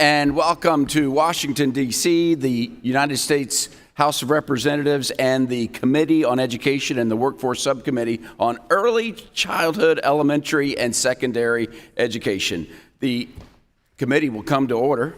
And welcome to Washington, D.C., the United States House of Representatives and the Committee on Education and the Workforce Subcommittee on Early Childhood, Elementary, and Secondary Education. The committee will come to order.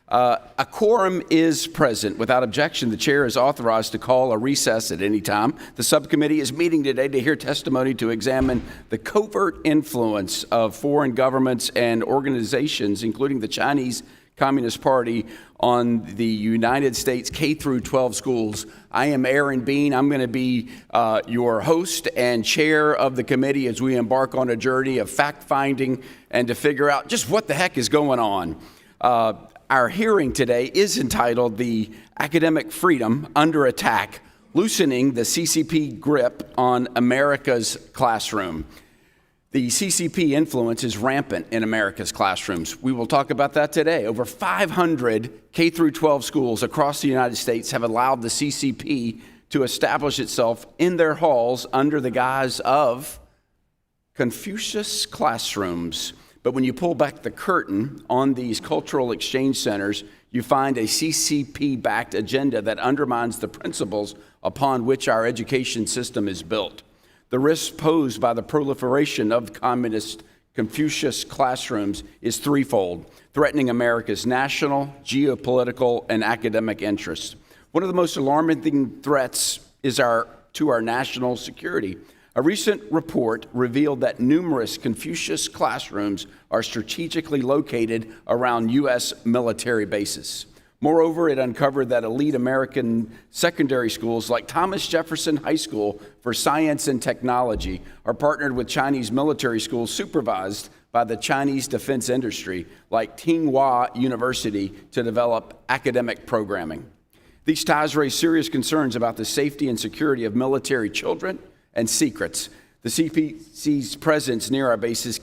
A quorum is present. Without objection, the chair is authorized to call a recess at any time. The subcommittee is meeting today to hear testimony to examine the covert influence of foreign governments and organizations, including the Chinese Communist Party, on the United States K through 12 schools. I am Aaron Bean. I'm going to be your host and chair of the committee as we embark on a journey of fact-finding and to figure out just what the heck is going on. Our hearing today is entitled "The Academic Freedom Under Attack: Loosening the CCP Grip on America's Classroom." The CCP influence is rampant in America's classrooms. We will talk about that today. Over 500 K through 12 schools across the United States have allowed the CCP to establish itself in their halls under the guise of Confucius classrooms. But when you pull back the curtain on these cultural exchange centers, you find a CCP-backed agenda that undermines the principles upon which our education system is built. The risk posed by the proliferation of communist Confucius classrooms is threefold, threatening America's national, geopolitical, and academic interests. One of the most alarming threats is to our national security. A recent report revealed that numerous Confucius classrooms are strategically located around U.S. military bases. Moreover, it uncovered that elite American secondary schools like Thomas Jefferson High School for Science and Technology are partnered with Chinese military schools supervised by the Chinese defense industry like Tsinghua University to develop academic programming. These ties raise serious concerns about the safety and security of military children and secrets. The CPC's presence near our bases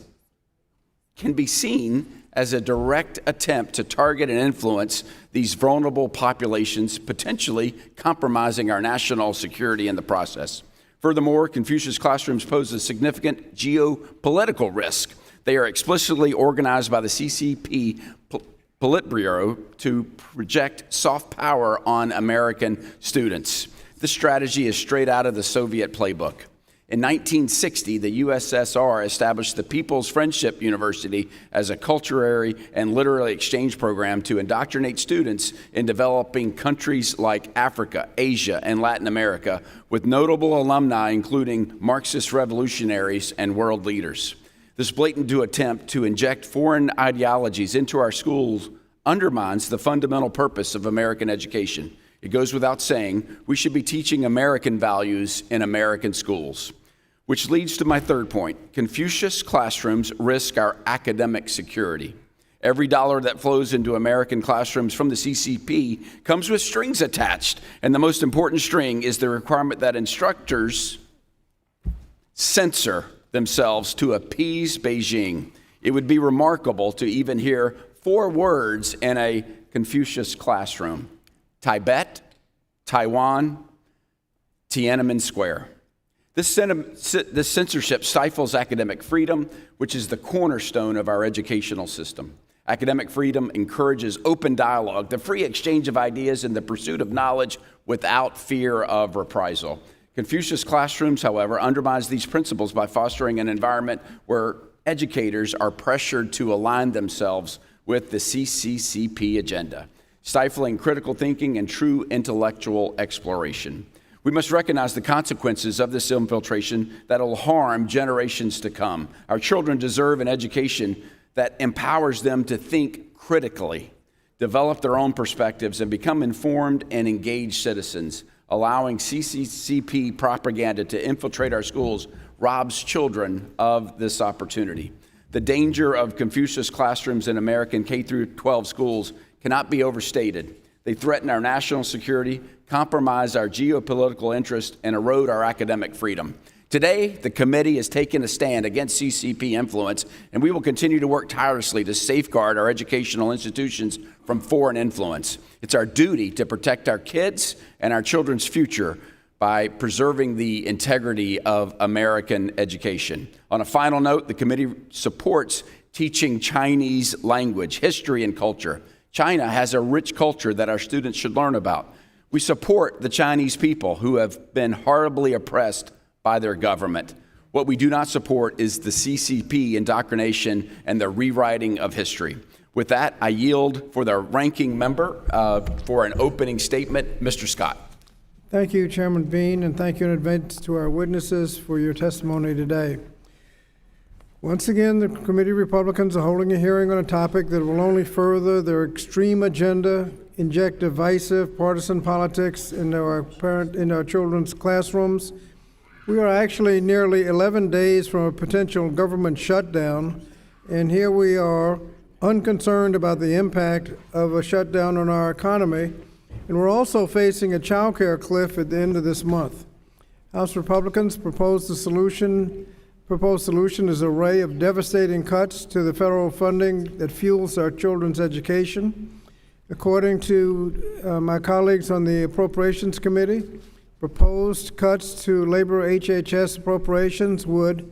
can be seen as a direct attempt to target and influence these vulnerable populations, potentially compromising our national security in the process. Furthermore, Confucius classrooms pose a significant geopolitical risk. They are explicitly organized by the CCP Politburo to project soft power on American students. This strategy is straight out of the Soviet playbook. In 1960, the USSR established the People's Friendship University as a culturary and literary exchange program to indoctrinate students in developing countries like Africa, Asia, and Latin America, with notable alumni including Marxist revolutionaries and world leaders. This blatant attempt to inject foreign ideologies into our schools undermines the fundamental purpose of American education. It goes without saying, we should be teaching American values in American schools. Which leads to my third point. Confucius classrooms risk our academic security. Every dollar that flows into American classrooms from the CCP comes with strings attached. And the most important string is the requirement that instructors censor themselves to appease Beijing. It would be remarkable to even hear 4 words in a Confucius classroom: Tibet, Taiwan, Tiananmen Square. This censorship stifles academic freedom, which is the cornerstone of our educational system. Academic freedom encourages open dialogue, the free exchange of ideas, and the pursuit of knowledge without fear of reprisal. Confucius classrooms, however, undermines these principles by fostering an environment where educators are pressured to align themselves with the CCP agenda, stifling critical thinking and true intellectual exploration. We must recognize the consequences of this infiltration that will harm generations to come. Our children deserve an education that empowers them to think critically, develop their own perspectives, and become informed and engaged citizens. Allowing CCP propaganda to infiltrate our schools robs children of this opportunity. The danger of Confucius classrooms in American K through 12 schools cannot be overstated. They threaten our national security, compromise our geopolitical interests, and erode our academic freedom. Today, the committee has taken a stand against CCP influence, and we will continue to work tirelessly to safeguard our educational institutions from foreign influence. It's our duty to protect our kids and our children's future by preserving the integrity of American education. On a final note, the committee supports teaching Chinese language, history, and culture. China has a rich culture that our students should learn about. We support the Chinese people who have been horribly oppressed by their government. What we do not support is the CCP indoctrination and the rewriting of history. With that, I yield for the ranking member for an opening statement, Mr. Scott. Thank you, Chairman Bean, and thank you in advance to our witnesses for your testimony today. Once again, the committee Republicans are holding a hearing on a topic that will only further their extreme agenda, inject divisive partisan politics into our children's classrooms. We are actually nearly 11 days from a potential government shutdown, and here we are unconcerned about the impact of a shutdown on our economy, and we're also facing a child care cliff at the end of this month. House Republicans proposed solution is an array of devastating cuts to the federal funding that fuels our children's education. According to my colleagues on the Appropriations Committee, proposed cuts to labor HHS appropriations would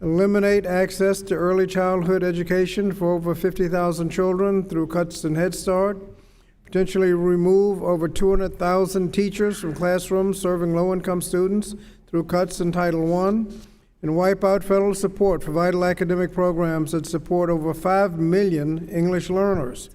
eliminate access to early childhood education for over 50,000 children through cuts in Head Start, potentially remove over 200,000 teachers from classrooms serving low-income students through cuts in Title I, and wipe out federal support for vital academic programs that support over 5 million English learners.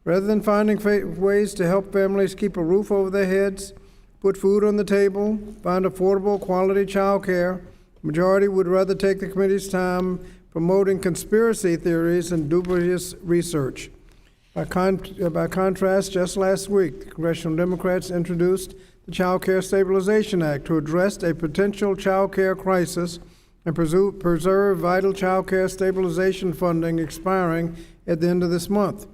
Rather than finding ways to help families keep a roof over their heads, put food on the table, find affordable, quality child care, the majority would rather take the committee's time promoting conspiracy theories and dubious research. By contrast, just last week, the congressional Democrats introduced the Child Care Stabilization Act to address a potential child care crisis and preserve vital child care stabilization funding expiring at the end of this month.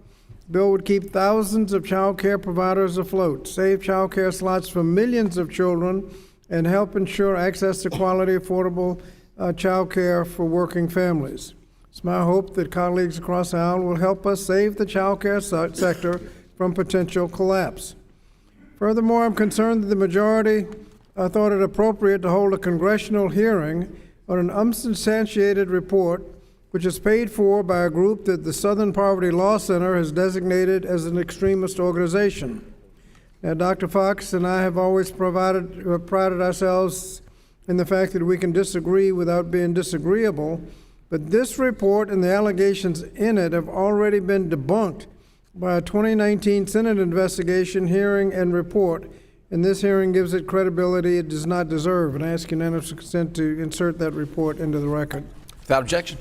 The bill would keep thousands of child care providers afloat, save child care slots for millions of children, and help ensure access to quality, affordable child care for working families. It's my hope that colleagues across the aisle will help us save the child care sector from potential collapse. Furthermore, I'm concerned that the majority thought it appropriate to hold a congressional hearing on an unsubstantiated report which is paid for by a group that the Southern Poverty Law Center has designated as an extremist organization. Now, Dr. Fox and I have always prided ourselves in the fact that we can disagree without being disagreeable, but this report and the allegations in it have already been debunked by a 2019 Senate investigation, hearing, and report, and this hearing gives it credibility it does not deserve, and I ask unanimous consent to insert that report into the record. Without objection.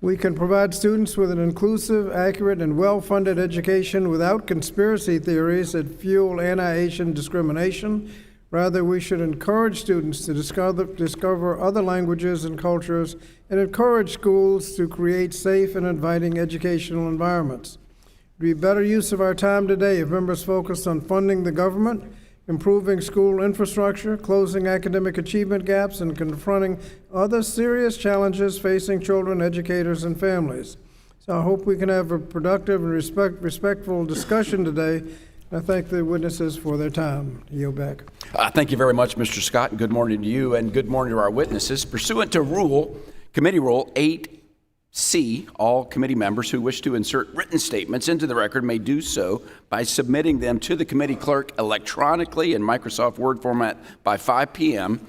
We can provide students with an inclusive, accurate, and well-funded education without conspiracy theories that fuel anti-Asian discrimination. Rather, we should encourage students to discover other languages and cultures and encourage schools to create safe and inviting educational environments. It would be better use of our time today if members focused on funding the government, improving school infrastructure, closing academic achievement gaps, and confronting other serious challenges facing children, educators, and families. So I hope we can have a productive and respectful discussion today. I thank the witnesses for their time. I yield back. Thank you very much, Mr. Scott, and good morning to you, and good morning to our witnesses. Pursuant to Committee Rule 8C, all committee members who wish to insert written statements into the record may do so by submitting them to the committee clerk electronically in Microsoft Word format by 5 p.m.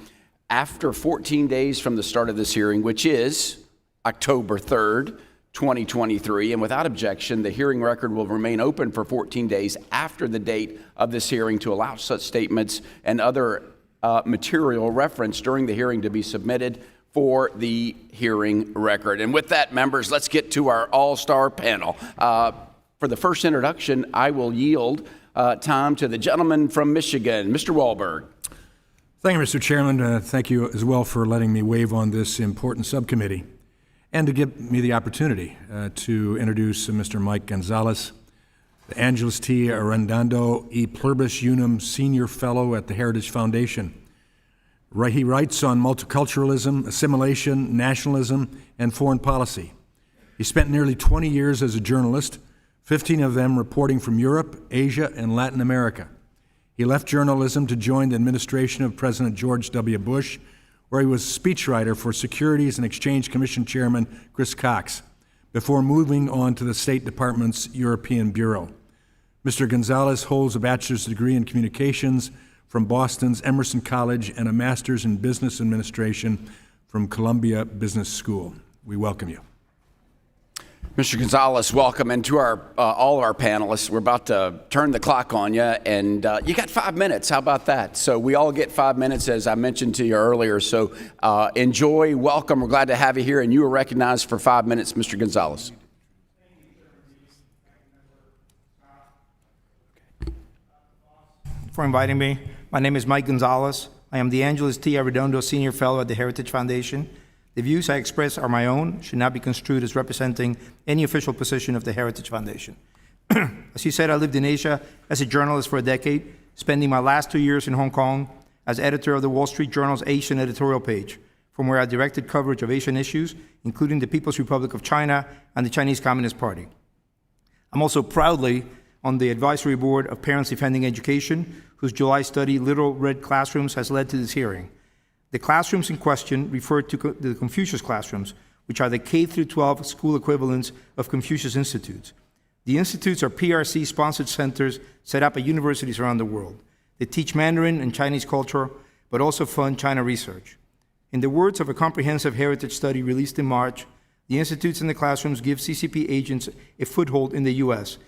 after 14 days from the start of this hearing, which is October 3rd, 2023, and without objection, the hearing record will remain open for 14 days after the date of this hearing to allow such statements and other material referenced during the hearing to be submitted for the hearing record. And with that, members, let's get to our all-star panel. For the first introduction, I will yield time to the gentleman from Michigan, Mr. Wahlberg. Thank you, Mr. Chairman. Thank you as well for letting me weigh on this important subcommittee and to give me the opportunity to introduce Mr. Mike Gonzalez, the Angeles T. Arredondo E. Pluribus Unum Senior Fellow at the Heritage Foundation. He writes on multiculturalism, assimilation, nationalism, and foreign policy. He spent nearly 20 years as a journalist, 15 of them reporting from Europe, Asia, and Latin America. He left journalism to join the administration of President George W. Bush, where he was speechwriter for Securities and Exchange Commission Chairman Chris Cox, before moving on to the State Department's European Bureau. Mr. Gonzalez holds a bachelor's degree in communications from Boston's Emerson College and a master's in business administration from Columbia Business School. We welcome you. Mr. Gonzalez, welcome, and to our all of our panelists. We're about to turn the clock on you, and you got 5 minutes. How about that? So we all get 5 minutes, as I mentioned to you earlier. So enjoy, welcome. We're glad to have you here, and you are recognized for 5 minutes, Mr. Gonzalez. For inviting me. My name is Mike Gonzalez. I am the Angeles T. Arredondo Senior Fellow at the Heritage Foundation. The views I express are my own, should not be construed as representing any official position of the Heritage Foundation. As you said, I lived in Asia as a journalist for a decade, spending my last 2 years in Hong Kong as editor of the Wall Street Journal's Asian editorial page, from where I directed coverage of Asian issues, including the People's Republic of China and the Chinese Communist Party. I'm also proudly on the advisory board of Parents Defending Education, whose July study, Little Red Classrooms, has led to this hearing. The classrooms in question refer to the Confucius classrooms, which are the K-12 school equivalents of Confucius Institutes. The institutes are PRC-sponsored centers set up at universities around the world. They teach Mandarin and Chinese culture, but also fund China research. In the words of a comprehensive heritage study released in March, the institutes and the classrooms give CCP agents a foothold in the U.S.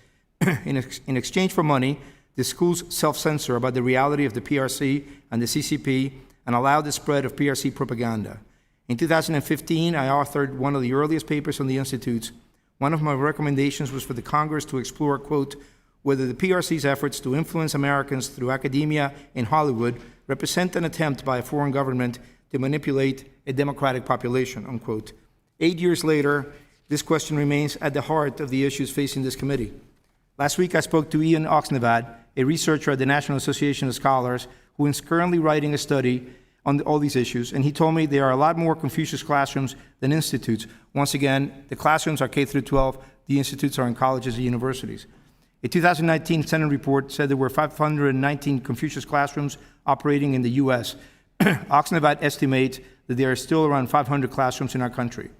In exchange for money, the schools self-censor about the reality of the PRC and the CCP and allow the spread of PRC propaganda. In 2015, I authored one of the earliest papers on the institutes. One of my recommendations was for the Congress to explore, quote, whether the PRC's efforts to influence Americans through academia and Hollywood represent an attempt by a foreign government to manipulate a democratic population, unquote. 8 years later, this question remains at the heart of the issues facing this committee. Last week, I spoke to Ian Oxnevad, a researcher at the National Association of Scholars, who is currently writing a study on all these issues, and he told me there are a lot more Confucius classrooms than institutes. Once again, the classrooms are K through 12, the institutes are in colleges and universities. A 2019 Senate report said there were 519 Confucius classrooms operating in the U.S. Oxnevad estimates that there are still around 500 classrooms in our country.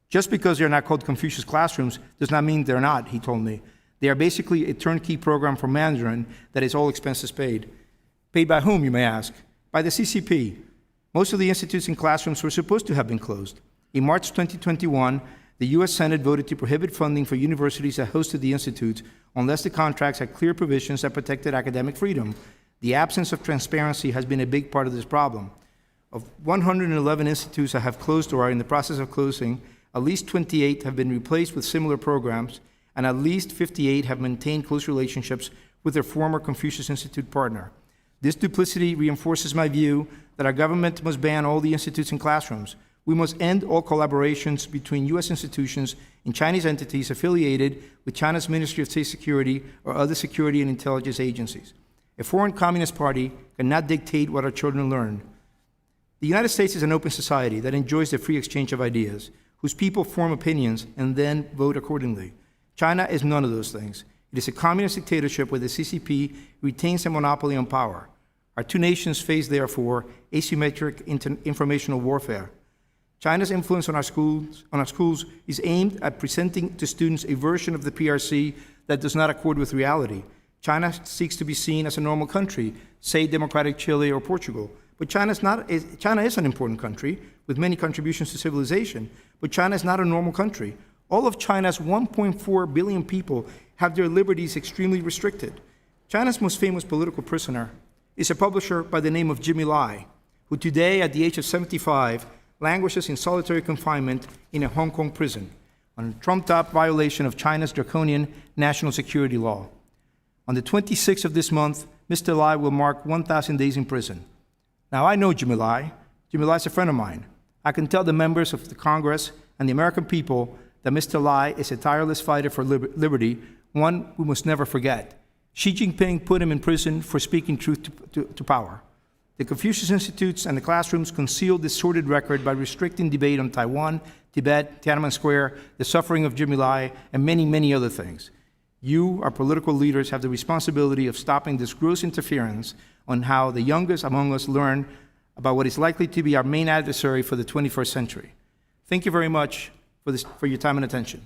Just because they're not called Confucius classrooms does not mean they're not, he told me. They are basically a turnkey program for Mandarin that is all expenses paid. Paid by whom, you may ask? By the CCP. Most of the institutes and classrooms were supposed to have been closed. In March 2021, the U.S. Senate voted to prohibit funding for universities that hosted the institutes unless the contracts had clear provisions that protected academic freedom. The absence of transparency has been a big part of this problem. Of 111 institutes that have closed or are in the process of closing, at least 28 have been replaced with similar programs, and at least 58 have maintained close relationships with their former Confucius Institute partner. This duplicity reinforces my view that our government must ban all the institutes and classrooms. We must end all collaborations between U.S. institutions and Chinese entities affiliated with China's Ministry of State Security or other security and intelligence agencies. A foreign communist party cannot dictate what our children learn. The United States is an open society that enjoys the free exchange of ideas, whose people form opinions and then vote accordingly. China is none of those things. It is a communist dictatorship where the CCP retains a monopoly on power. Our two nations face, therefore, asymmetric informational warfare. China's influence on our schools is aimed at presenting to students a version of the PRC that does not accord with reality. China seeks to be seen as a normal country, say democratic Chile or Portugal. But China is an important country with many contributions to civilization, but China is not a normal country. All of China's 1.4 billion people have their liberties extremely restricted. China's most famous political prisoner is a publisher by the name of Jimmy Lai, who today, at the age of 75, languishes in solitary confinement in a Hong Kong prison on a trumped-up violation of China's draconian national security law. On the 26th of this month, Mr. Lai will mark 1,000 days in prison. Now, I know Jimmy Lai. Jimmy Lai is a friend of mine. I can tell the members of the Congress and the American people that Mr. Lai is a tireless fighter for liberty, one we must never forget. Xi Jinping put him in prison for speaking truth to power. The Confucius Institutes and the classrooms concealed this sordid record by restricting debate on Taiwan, Tibet, Tiananmen Square, the suffering of Jimmy Lai, and many, many other things. You, our political leaders, have the responsibility of stopping this gross interference on how the youngest among us learn about what is likely to be our main adversary for the 21st century. Thank you very much for your time and attention.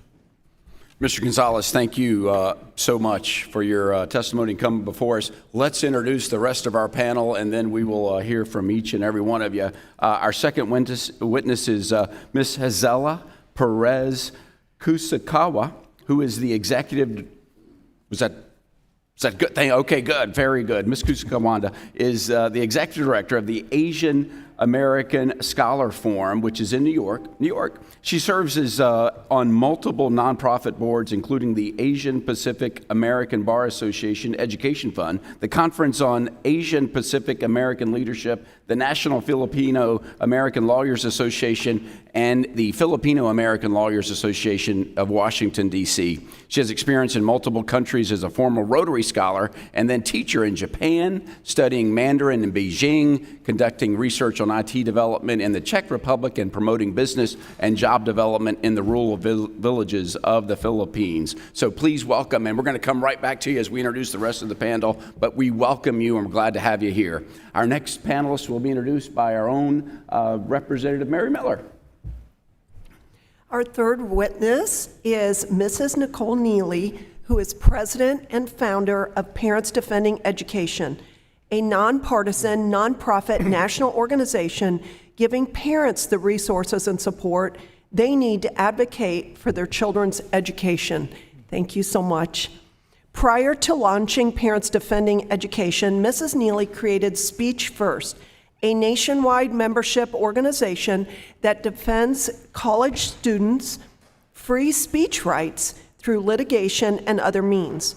Mr. Gonzalez, thank you so much for your testimony coming before us. Let's introduce the rest of our panel, and then we will hear from each and every one of you. Our second witness is Ms. Hazela Perez Kusakawa, who is the executive. Was that good thing? Okay, good, very good. Ms. Kusakawanda is the executive director of the Asian American Scholar Forum, which is in New York. She serves as on multiple nonprofit boards, including the Asian Pacific American Bar Association Education Fund, the Conference on Asian Pacific American Leadership, the National Filipino American Lawyers Association, and the Filipino American Lawyers Association of Washington, D.C. She has experience in multiple countries as a former Rotary Scholar and then teacher in Japan, studying Mandarin in Beijing, conducting research on IT development in the Czech Republic, and promoting business and job development in the rural villages of the Philippines. So please welcome, and we're going to come right back to you as we introduce the rest of the panel, but we welcome you and we're glad to have you here. Our next panelist will be introduced by our own Representative Mary Miller. Our third witness is Mrs. Nicole Neely, who is president and founder of Parents Defending Education, a nonpartisan, nonprofit national organization giving parents the resources and support they need to advocate for their children's education. Thank you so much. Prior to launching Parents Defending Education, Mrs. Neely created Speech First, a nationwide membership organization that defends college students' free speech rights through litigation and other means.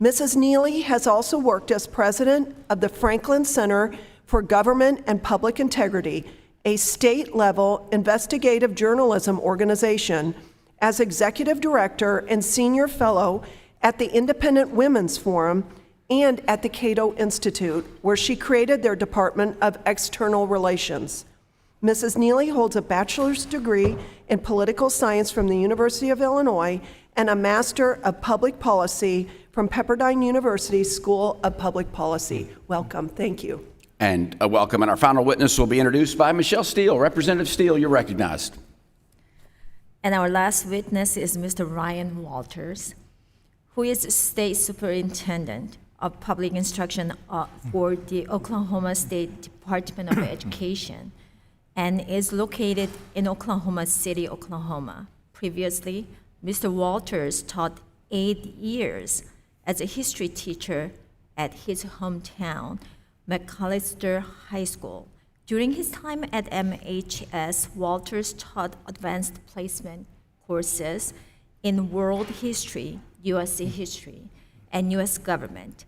Mrs. Neely has also worked as president of the Franklin Center for Government and Public Integrity, a state-level investigative journalism organization, as executive director and senior fellow at the Independent Women's Forum and at the Cato Institute, where she created their Department of External Relations. Mrs. Neely holds a bachelor's degree in political science from the University of Illinois and a Master of Public Policy from Pepperdine University School of Public Policy. Welcome, thank you. And welcome, and our final witness will be introduced by Michelle Steele. Representative Steele, you're recognized. And our last witness is Mr. Ryan Walters, who is State Superintendent of Public Instruction for the Oklahoma State Department of Education and is located in Oklahoma City, Oklahoma. Previously, Mr. Walters taught 8 years as a history teacher at his hometown, McAllister High School. During his time at MHS, Walters taught advanced placement courses in world history, U.S. history, and U.S. government.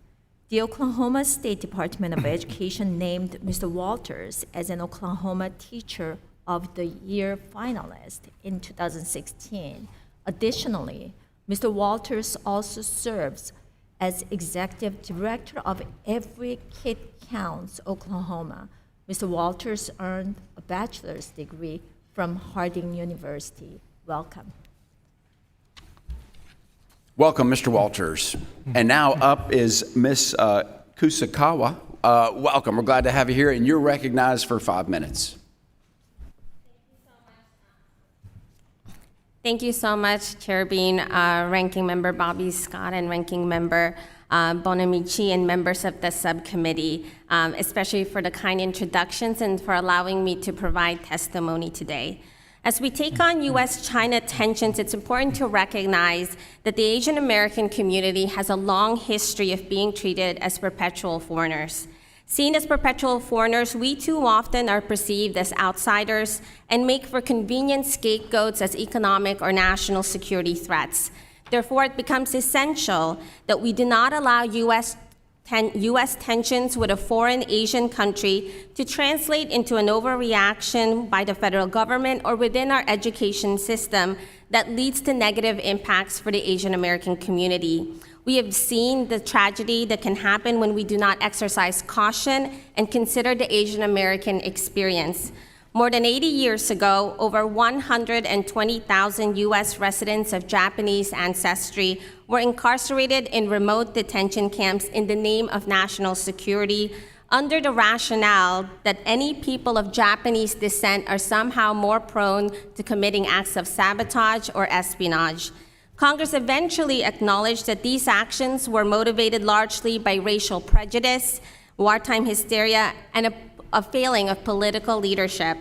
The Oklahoma State Department of Education named Mr. Walters as an Oklahoma Teacher of the Year finalist in 2016. Additionally, Mr. Walters also serves as Executive Director of Every Kid Counts Oklahoma. Mr. Walters earned a bachelor's degree from Harding University. Welcome. Welcome, Mr. Walters. And now up is Ms. Kusakawa. Welcome. We're glad to have you here, and you're recognized for 5 minutes. Thank you so much, Chair Bean, Ranking Member Bobby Scott, and Ranking Member Bonamici, and members of the subcommittee, especially for the kind introductions and for allowing me to provide testimony today. As we take on U.S.-China tensions, it's important to recognize that the Asian American community has a long history of being treated as perpetual foreigners. Seen as perpetual foreigners, we too often are perceived as outsiders and make for convenient scapegoats as economic or national security threats. Therefore, it becomes essential that we do not allow U.S. tensions with a foreign Asian country to translate into an overreaction by the federal government or within our education system that leads to negative impacts for the Asian American community. We have seen the tragedy that can happen when we do not exercise caution and consider the Asian American experience. More than 80 years ago, over 120,000 U.S. residents of Japanese ancestry were incarcerated in remote detention camps in the name of national security, under the rationale that any people of Japanese descent are somehow more prone to committing acts of sabotage or espionage. Congress eventually acknowledged that these actions were motivated largely by racial prejudice, wartime hysteria, and a failing of political leadership.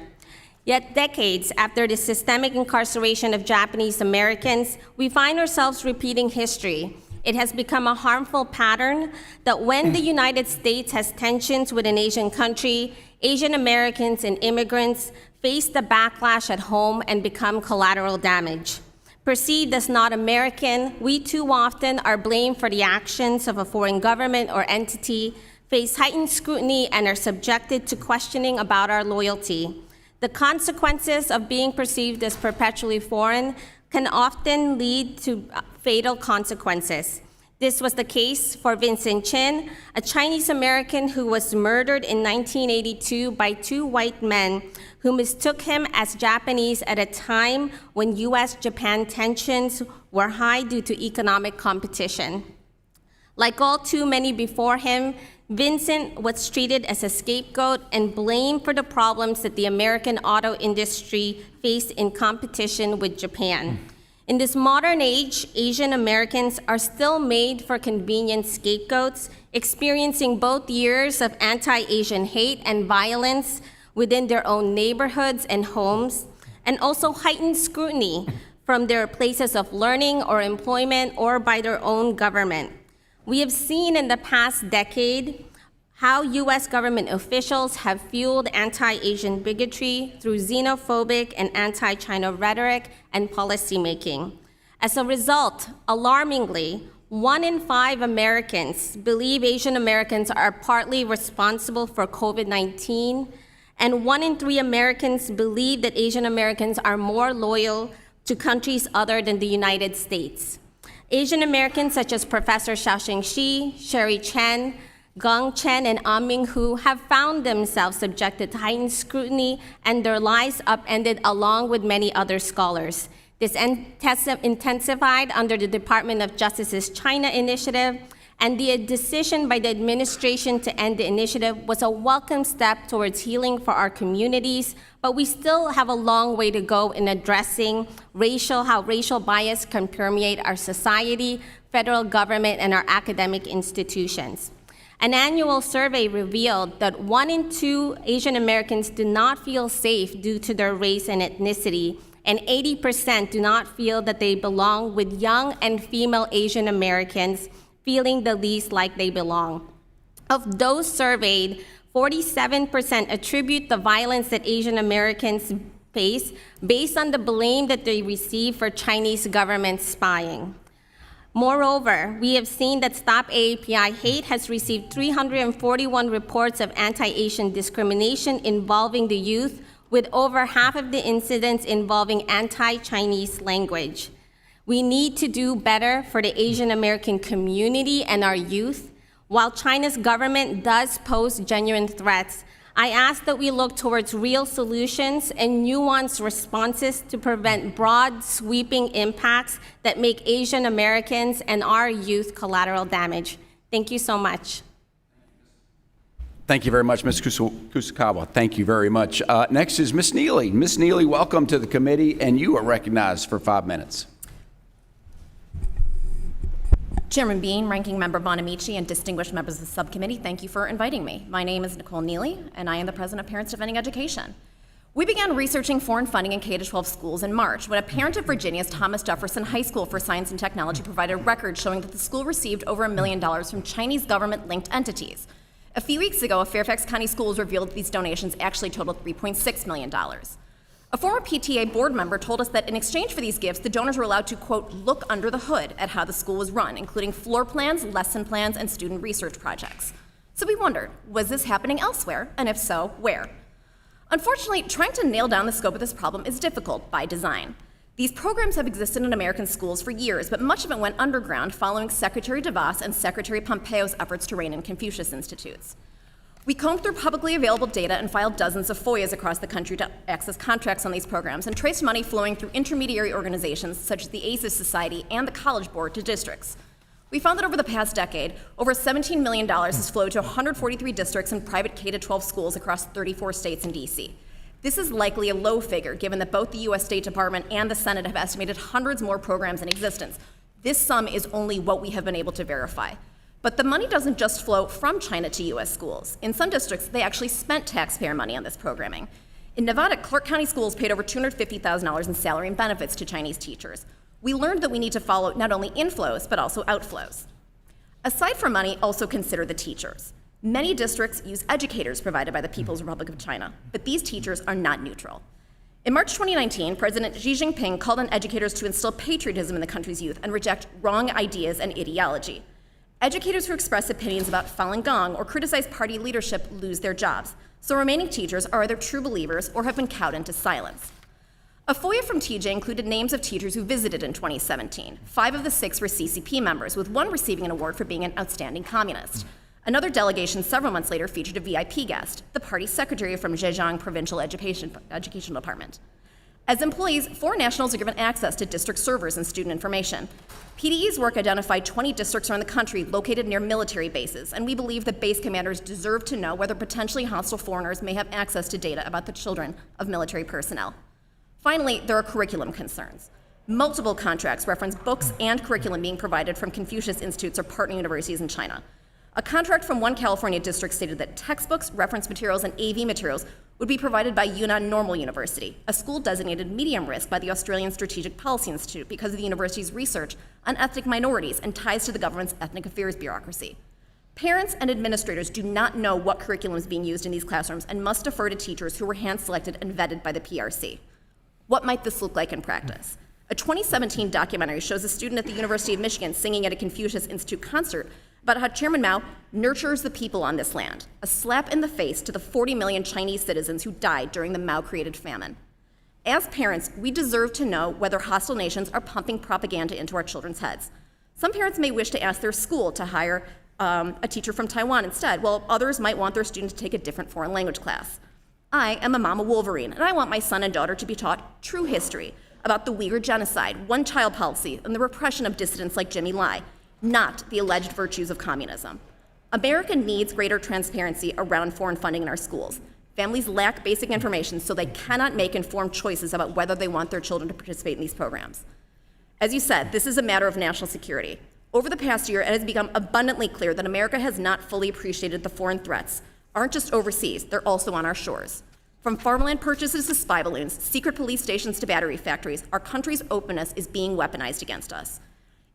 Yet decades after the systemic incarceration of Japanese Americans, we find ourselves repeating history. It has become a harmful pattern that when the United States has tensions with an Asian country, Asian Americans and immigrants face the backlash at home and become collateral damage. Perceived as not American, we too often are blamed for the actions of a foreign government or entity, face heightened scrutiny, and are subjected to questioning about our loyalty. The consequences of being perceived as perpetually foreign can often lead to fatal consequences. This was the case for Vincent Chin, a Chinese American who was murdered in 1982 by two white men who mistook him as Japanese at a time when US-Japan tensions were high due to economic competition. Like all too many before him, Vincent was treated as a scapegoat and blamed for the problems that the American auto industry faced in competition with Japan. In this modern age, Asian Americans are still made for convenient scapegoats, experiencing both years of anti-Asian hate and violence within their own neighborhoods and homes, and also heightened scrutiny from their places of learning or employment or by their own government. We have seen in the past decade how US government officials have fueled anti-Asian bigotry through xenophobic and anti-China rhetoric and policymaking. As a result, alarmingly, 1 in 5 Americans believe Asian Americans are partly responsible for COVID-19, and 1 in 3 Americans believe that Asian Americans are more loyal to countries other than the United States. Asian Americans such as Professor Xiaoxing Shi, Sherry Chen, Gong Chen, and Ming Hu have found themselves subjected to heightened scrutiny and their lives upended along with many other scholars. This intensified under the Department of Justice's China Initiative, and the decision by the administration to end the initiative was a welcome step towards healing for our communities, but we still have a long way to go in addressing how racial bias can permeate our society, federal government, and our academic institutions. An annual survey revealed that 1 in 2 Asian Americans do not feel safe due to their race and ethnicity, and 80% do not feel that they belong with young and female Asian Americans feeling the least like they belong. Of those surveyed, 47% attribute the violence that Asian Americans face based on the blame that they receive for Chinese government spying. Moreover, we have seen that Stop AAPI Hate has received 341 reports of anti-Asian discrimination involving the youth, with over half of the incidents involving anti-Chinese language. We need to do better for the Asian American community and our youth. While China's government does pose genuine threats, I ask that we look towards real solutions and nuanced responses to prevent broad, sweeping impacts that make Asian Americans and our youth collateral damage. Thank you so much. Thank you very much, Ms. Kusakawa. Thank you very much. Next is Ms. Neely. Ms. Neely, welcome to the committee, and you are recognized for 5 minutes. Chairman Bean, Ranking Member Bonamici, and distinguished members of the subcommittee, thank you for inviting me. My name is Nicole Neely, and I am the president of Parents Defending Education. We began researching foreign funding in K-12 schools in March when a parent of Virginia's Thomas Jefferson High School for Science and Technology provided a record showing that the school received over $1 million from Chinese government-linked entities. A few weeks ago, a Fairfax County school revealed that these donations actually totaled $3.6 million. A former PTA board member told us that in exchange for these gifts, the donors were allowed to, quote, look under the hood at how the school was run, including floor plans, lesson plans, and student research projects. So we wondered, was this happening elsewhere? And if so, where? Unfortunately, trying to nail down the scope of this problem is difficult by design. These programs have existed in American schools for years, but much of it went underground following Secretary DeVos and Secretary Pompeo's efforts to rein in Confucius institutes. We combed through publicly available data and filed dozens of FOIAs across the country to access contracts on these programs and traced money flowing through intermediary organizations such as the ACES Society and the College Board to districts. We found that over the past decade, over $17 million has flowed to 143 districts and private K-12 schools across 34 states and DC. This is likely a low figure, given that both the U.S. State Department and the Senate have estimated hundreds more programs in existence. This sum is only what we have been able to verify. But the money doesn't just flow from China to U.S. schools. In some districts, they actually spent taxpayer money on this programming. In Nevada, Clark County schools paid over $250,000 in salary and benefits to Chinese teachers. We learned that we need to follow not only inflows, but also outflows. Aside from money, also consider the teachers. Many districts use educators provided by the People's Republic of China, but these teachers are not neutral. In March 2019, President Xi Jinping called on educators to instill patriotism in the country's youth and reject wrong ideas and ideology. Educators who express opinions about Falun Gong or criticize party leadership lose their jobs, so remaining teachers are either true believers or have been cowed into silence. A FOIA from TJ included names of teachers who visited in 2017. 5 of the 6 were CCP members, with 1 receiving an award for being an outstanding communist. Another delegation several months later featured a VIP guest, the party secretary from Zhejiang Provincial Education Department. As employees, foreign nationals are given access to district servers and student information. PDE's work identified 20 districts around the country located near military bases, and we believe that base commanders deserve to know whether potentially hostile foreigners may have access to data about the children of military personnel. Finally, there are curriculum concerns. Multiple contracts reference books and curriculum being provided from Confucius Institutes or partner universities in China. A contract from one California district stated that textbooks, reference materials, and AV materials would be provided by Yunnan Normal University, a school designated medium risk by the Australian Strategic Policy Institute because of the university's research on ethnic minorities and ties to the government's ethnic affairs bureaucracy. Parents and administrators do not know what curriculum is being used in these classrooms and must defer to teachers who were hand-selected and vetted by the PRC. What might this look like in practice? A 2017 documentary shows a student at the University of Michigan singing at a Confucius Institute concert about how Chairman Mao nurtures the people on this land, a slap in the face to the 40 million Chinese citizens who died during the Mao-created famine. As parents, we deserve to know whether hostile nations are pumping propaganda into our children's heads. Some parents may wish to ask their school to hire a teacher from Taiwan instead, while others might want their student to take a different foreign language class. I am a mama Wolverine, and I want my son and daughter to be taught true history about the Uyghur genocide, one-child policy, and the repression of dissidents like Jimmy Lai, not the alleged virtues of communism. America needs greater transparency around foreign funding in our schools. Families lack basic information, so they cannot make informed choices about whether they want their children to participate in these programs. As you said, this is a matter of national security. Over the past year, it has become abundantly clear that America has not fully appreciated the foreign threats aren't just overseas, they're also on our shores. From farmland purchases to spy balloons, secret police stations to battery factories, our country's openness is being weaponized against us.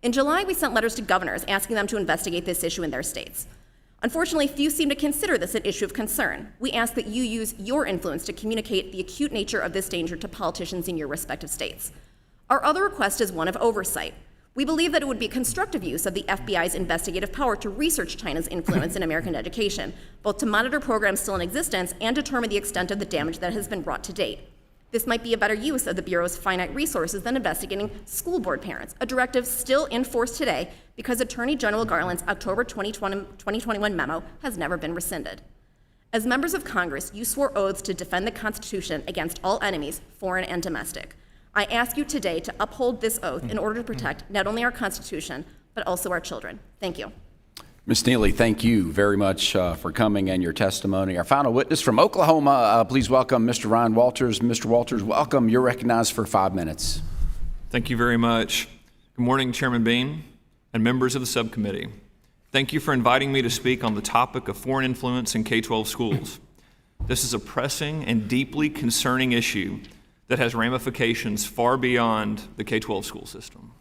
In July, we sent letters to governors asking them to investigate this issue in their states. Unfortunately, few seem to consider this an issue of concern. We ask that you use your influence to communicate the acute nature of this danger to politicians in your respective states. Our other request is one of oversight. We believe that it would be constructive use of the FBI's investigative power to research China's influence in American education, both to monitor programs still in existence and determine the extent of the damage that has been wrought to date. This might be a better use of the Bureau's finite resources than investigating school board parents, a directive still in force today because Attorney General Garland's October 2021 memo has never been rescinded. As members of Congress, you swore oaths to defend the Constitution against all enemies, foreign and domestic. I ask you today to uphold this oath in order to protect not only our Constitution, but also our children. Thank you. Ms. Neely, thank you very much for coming and your testimony. Our final witness from Oklahoma, please welcome Mr. Ryan Walters. Mr. Walters, welcome. You're recognized for 5 minutes. Thank you very much. Good morning, Chairman Bean and members of the subcommittee. Thank you for inviting me to speak on the topic of foreign influence in K-12 schools. This is a pressing and deeply concerning issue that has ramifications far beyond the K-12 school system.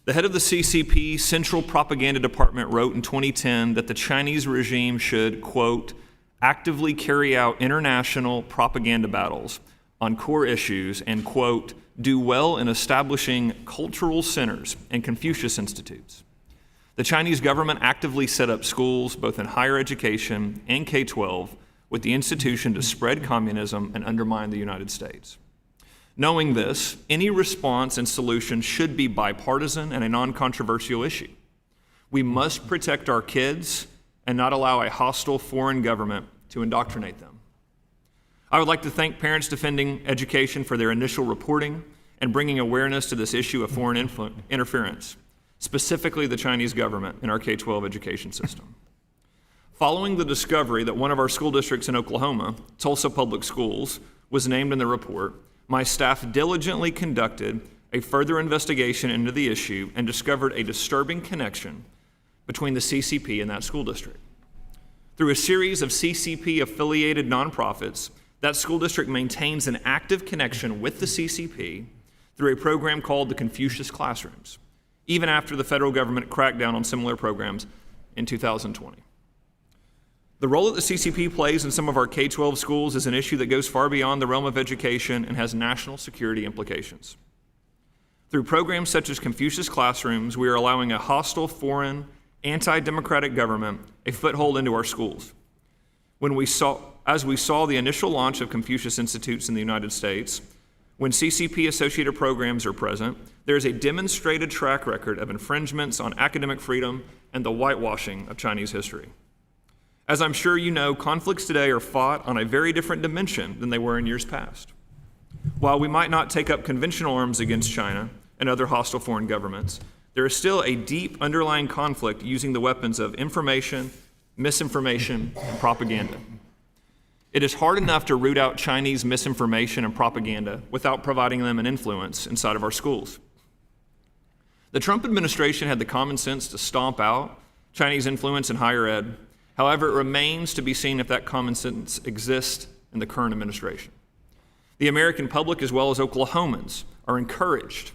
The head of the CCP Central Propaganda Department wrote in 2010 that the Chinese regime should, quote, actively carry out international propaganda battles on core issues and, quote, do well in establishing cultural centers and Confucius institutes. The Chinese government actively set up schools, both in higher education and K-12, with the institution to spread communism and undermine the United States. Knowing this, any response and solution should be bipartisan and a non-controversial issue. We must protect our kids and not allow a hostile foreign government to indoctrinate them. I would like to thank Parents Defending Education for their initial reporting and bringing awareness to this issue of foreign interference, specifically the Chinese government in our K-12 education system. Following the discovery that one of our school districts in Oklahoma, Tulsa Public Schools, was named in the report, my staff diligently conducted a further investigation into the issue and discovered a disturbing connection between the CCP and that school district. Through a series of CCP-affiliated nonprofits, that school district maintains an active connection with the CCP through a program called the Confucius Classrooms, even after the federal government cracked down on similar programs in 2020. The role that the CCP plays in some of our K-12 schools is an issue that goes far beyond the realm of education and has national security implications. Through programs such as Confucius Classrooms, we are allowing a hostile, foreign, anti-democratic government a foothold into our schools. As we saw the initial launch of Confucius Institutes in the United States, when CCP-associated programs are present, there is a demonstrated track record of infringements on academic freedom and the whitewashing of Chinese history. As I'm sure you know, conflicts today are fought on a very different dimension than they were in years past. While we might not take up conventional arms against China and other hostile foreign governments, there is still a deep underlying conflict using the weapons of information, misinformation, and propaganda. It is hard enough to root out Chinese misinformation and propaganda without providing them an influence inside of our schools. The Trump administration had the common sense to stomp out Chinese influence in higher ed. However, it remains to be seen if that common sense exists in the current administration. The American public, as well as Oklahomans, are encouraged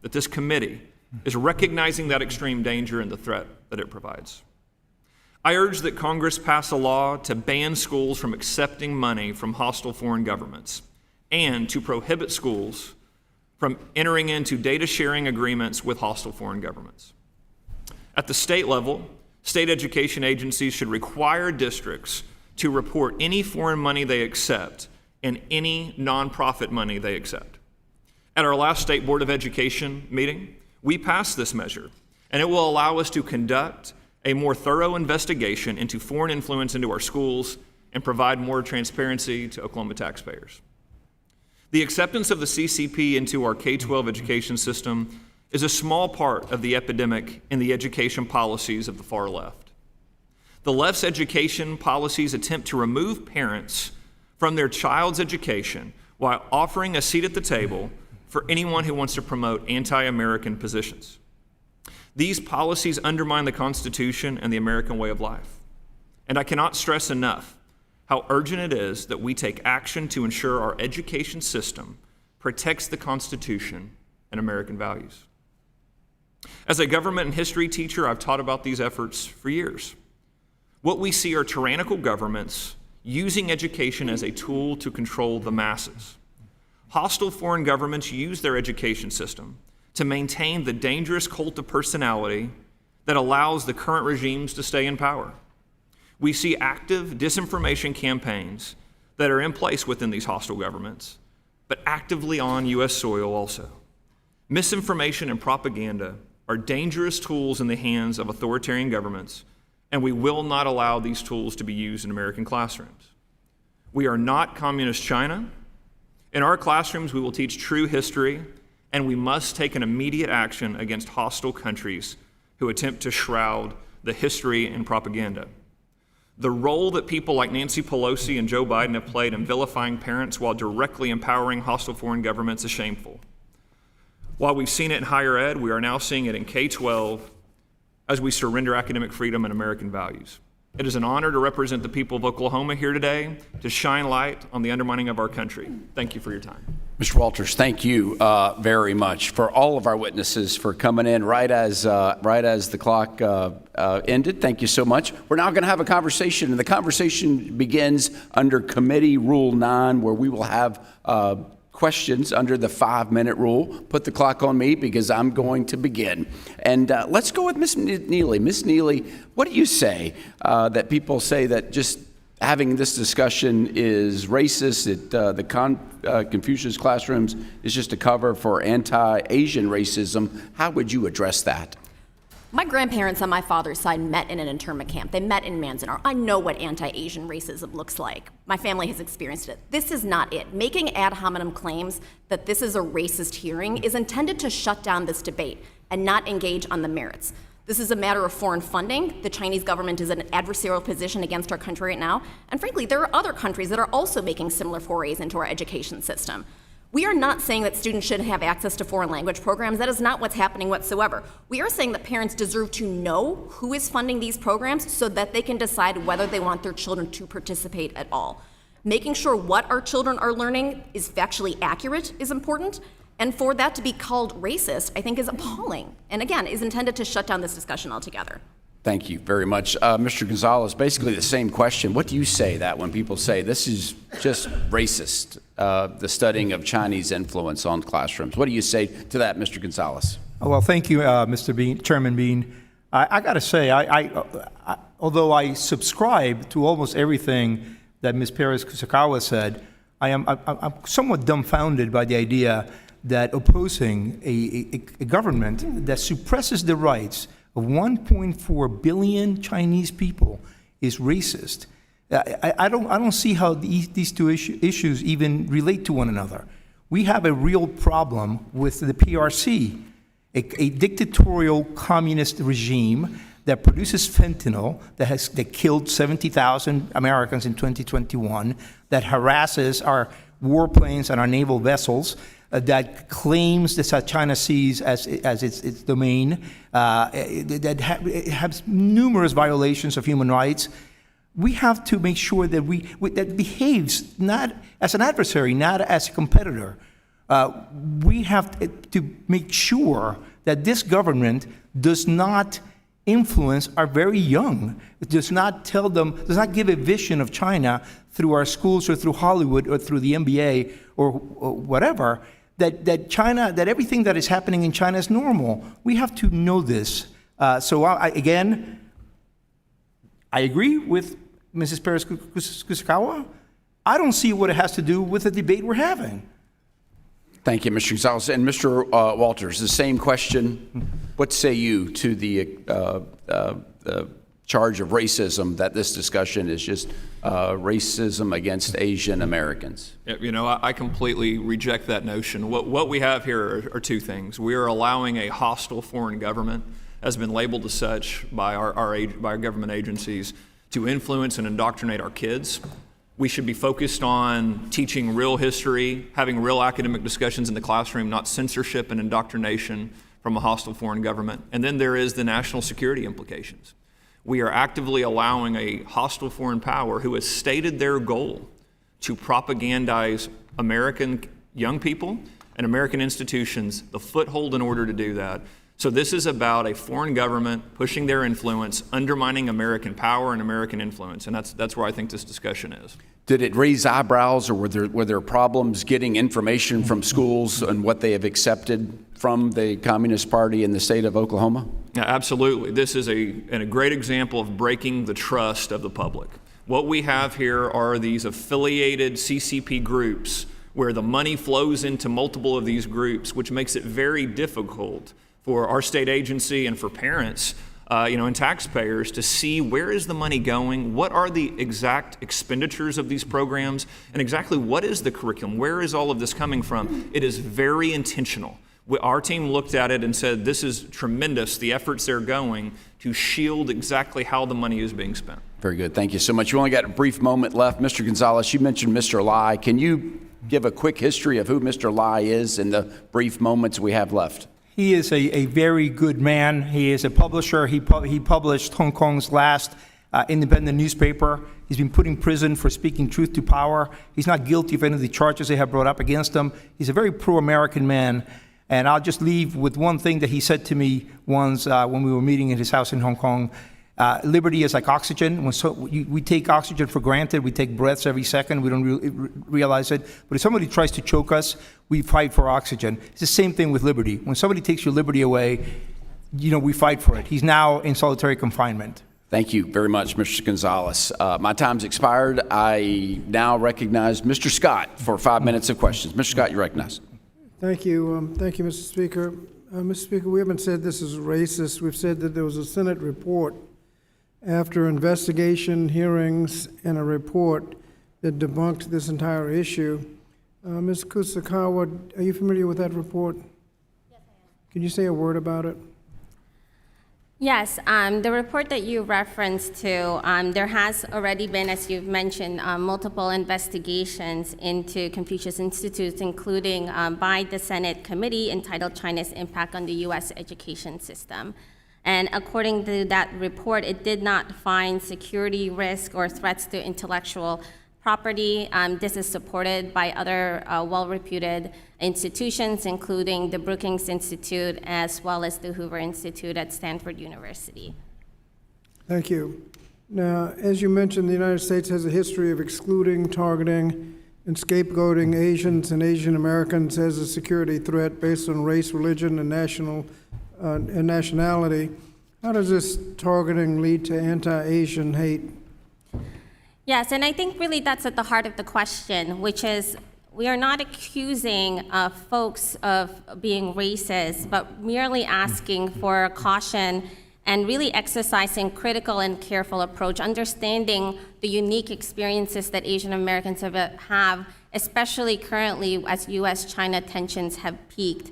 that this committee is recognizing that extreme danger and the threat that it provides. I urge that Congress pass a law to ban schools from accepting money from hostile foreign governments and to prohibit schools from entering into data sharing agreements with hostile foreign governments. At the state level, state education agencies should require districts to report any foreign money they accept and any nonprofit money they accept. At our last State Board of Education meeting, we passed this measure, and it will allow us to conduct a more thorough investigation into foreign influence into our schools and provide more transparency to Oklahoma taxpayers. The acceptance of the CCP into our K-12 education system is a small part of the epidemic in the education policies of the far left. The left's education policies attempt to remove parents from their child's education while offering a seat at the table for anyone who wants to promote anti-American positions. These policies undermine the Constitution and the American way of life. And I cannot stress enough how urgent it is that we take action to ensure our education system protects the Constitution and American values. As a government and history teacher, I've taught about these efforts for years. What we see are tyrannical governments using education as a tool to control the masses. Hostile foreign governments use their education system to maintain the dangerous cult of personality that allows the current regimes to stay in power. We see active disinformation campaigns that are in place within these hostile governments, but actively on U.S. soil also. Misinformation and propaganda are dangerous tools in the hands of authoritarian governments, and we will not allow these tools to be used in American classrooms. We are not communist China. In our classrooms, we will teach true history, and we must take an immediate action against hostile countries who attempt to shroud the history and propaganda. The role that people like Nancy Pelosi and Joe Biden have played in vilifying parents while directly empowering hostile foreign governments is shameful. While we've seen it in higher ed, we are now seeing it in K-12 as we surrender academic freedom and American values. It is an honor to represent the people of Oklahoma here today to shine light on the undermining of our country. Thank you for your time. Mr. Walters, thank you very much for all of our witnesses for coming in right as the clock ended. Thank you so much. We're now going to have a conversation, and the conversation begins under Committee Rule 9, where we will have questions under the 5-minute rule. Put the clock on me because I'm going to begin. And let's go with Ms. Neely. Ms. Neely, what do you say that people say that just having this discussion is racist, that the Confucius Classrooms is just a cover for anti-Asian racism? How would you address that? My grandparents on my father's side met in an internment camp. They met in Manzanar. I know what anti-Asian racism looks like. My family has experienced it. This is not it. Making ad hominem claims that this is a racist hearing is intended to shut down this debate and not engage on the merits. This is a matter of foreign funding. The Chinese government is in an adversarial position against our country right now. And frankly, there are other countries that are also making similar forays into our education system. We are not saying that students shouldn't have access to foreign language programs. That is not what's happening whatsoever. We are saying that parents deserve to know who is funding these programs so that they can decide whether they want their children to participate at all. Making sure what our children are learning is factually accurate is important. And for that to be called racist, I think is appalling. And again, is intended to shut down this discussion altogether. Thank you very much. Mr. Gonzalez, basically the same question. What do you say that when people say this is just racist, the studying of Chinese influence on classrooms? What do you say to that, Mr. Gonzalez? Well, thank you, Mr. Bean, Chairman Bean. I got to say, although I subscribe to almost everything that Ms. Perez-Kusakawa said, I'm somewhat dumbfounded by the idea that opposing a government that suppresses the rights of 1.4 billion Chinese people is racist. I don't see how these two issues even relate to one another. We have a real problem with the PRC, a dictatorial communist regime that produces fentanyl, that killed 70,000 Americans in 2021, that harasses our warplanes and our naval vessels, that claims that China sees as its domain, that has numerous violations of human rights. We have to make sure that that behaves not as an adversary, not as a competitor. We have to make sure that this government does not influence our very young. It does not tell them, does not give a vision of China through our schools or through Hollywood or through the NBA or whatever, that China, that everything that is happening in China is normal. We have to know this. Again, I agree with Mrs. Perez-Kusakawa. I don't see what it has to do with the debate we're having. Thank you, Mr. Gonzalez. And Mr. Walters, the same question. What say you to the charge of racism, that this discussion is just racism against Asian Americans? You know, I completely reject that notion. What we have here are two things. We are allowing a hostile foreign government, has been labeled as such by our government agencies, to influence and indoctrinate our kids. We should be focused on teaching real history, having real academic discussions in the classroom, not censorship and indoctrination from a hostile foreign government. And then there is the national security implications. We are actively allowing a hostile foreign power who has stated their goal to propagandize American young people and American institutions the foothold in order to do that. So this is about a foreign government pushing their influence, undermining American power and American influence, and that's where I think this discussion is. Did it raise eyebrows, or were there problems getting information from schools on what they have accepted from the Communist Party in the state of Oklahoma? Yeah, absolutely. This is a great example of breaking the trust of the public. What we have here are these affiliated CCP groups where the money flows into multiple of these groups, which makes it very difficult for our state agency and for parents, and taxpayers to see where is the money going, what are the exact expenditures of these programs, and exactly what is the curriculum, where is all of this coming from. It is very intentional. Our team looked at it and said, this is tremendous, the efforts they're going to shield exactly how the money is being spent. Very good. Thank you so much. You only got a brief moment left. Mr. Gonzalez, you mentioned Mr. Lai. Can you give a quick history of who Mr. Lai is in the brief moments we have left? He is a very good man. He is a publisher. He published Hong Kong's last independent newspaper. He's been put in prison for speaking truth to power. He's not guilty of any of the charges they have brought up against him. He's a very pro-American man. And I'll just leave with one thing that he said to me once when we were meeting at his house in Hong Kong. Liberty is like oxygen. We take oxygen for granted. We take breaths every second. We don't realize it. But if somebody tries to choke us, we fight for oxygen. It's the same thing with liberty. When somebody takes your liberty away, we fight for it. He's now in solitary confinement. Thank you very much, Mr. Gonzalez. My time's expired. I now recognize Mr. Scott for 5 minutes of questions. Mr. Scott, you're recognized. Thank you. Thank you, Mr. Speaker. Mr. Speaker, we haven't said this is racist. We've said that there was a Senate report after investigation, hearings, and a report that debunked this entire issue. Ms. Kusakawa, are you familiar with that report? Yes, I am. Can you say a word about it? Yes, the report that you referenced to, there has already been, as you've mentioned, multiple investigations into Confucius Institutes, including by the Senate committee entitled China's Impact on the U.S. Education System. And according to that report, it did not find security risk or threats to intellectual property. This is supported by other well-reputed institutions, including the Brookings Institute, as well as the Hoover Institute at Stanford University. Thank you. Now, as you mentioned, the United States has a history of excluding, targeting, and scapegoating Asians and Asian Americans as a security threat based on race, religion, and nationality. How does this targeting lead to anti-Asian hate? Yes, and I think really that's at the heart of the question, which is we are not accusing folks of being racist, but merely asking for caution and really exercising critical and careful approach, understanding the unique experiences that Asian Americans have, especially currently as U.S.-China tensions have peaked.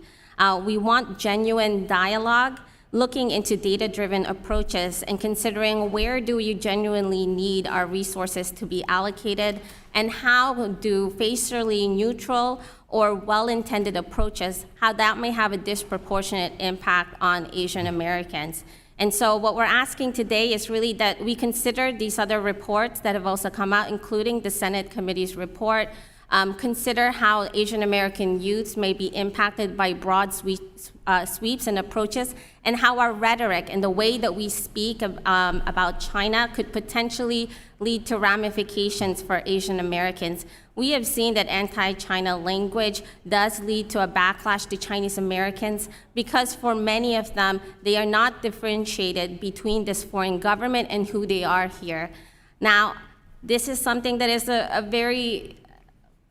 We want genuine dialogue, looking into data-driven approaches and considering where do we genuinely need our resources to be allocated, and how do facially neutral or well-intended approaches, how that may have a disproportionate impact on Asian Americans. And so what we're asking today is really that we consider these other reports that have also come out, including the Senate committee's report, consider how Asian American youths may be impacted by broad sweeps and approaches, and how our rhetoric and the way that we speak about China could potentially lead to ramifications for Asian Americans. We have seen that anti-China language does lead to a backlash to Chinese Americans because for many of them, they are not differentiated between this foreign government and who they are here. Now, this is something that is a very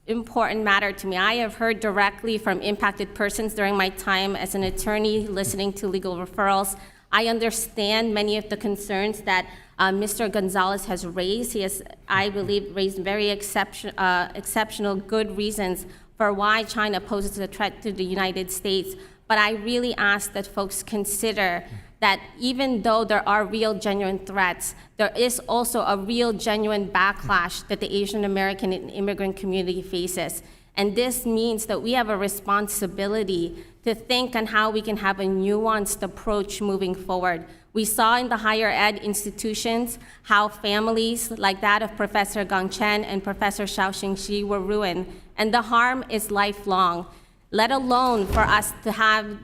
important matter to me. I have heard directly from impacted persons during my time as an attorney listening to legal referrals. I understand many of the concerns that Mr. Gonzalez has raised. He has, I believe, raised very exceptional good reasons for why China poses a threat to the United States. But I really ask that folks consider that even though there are real, genuine threats, there is also a real, genuine backlash that the Asian American and immigrant community faces. And this means that we have a responsibility to think on how we can have a nuanced approach moving forward. We saw in the higher ed institutions how families like that of Professor Gang Chen and Professor Xiaoxing Xi were ruined, and the harm is lifelong, let alone for us to have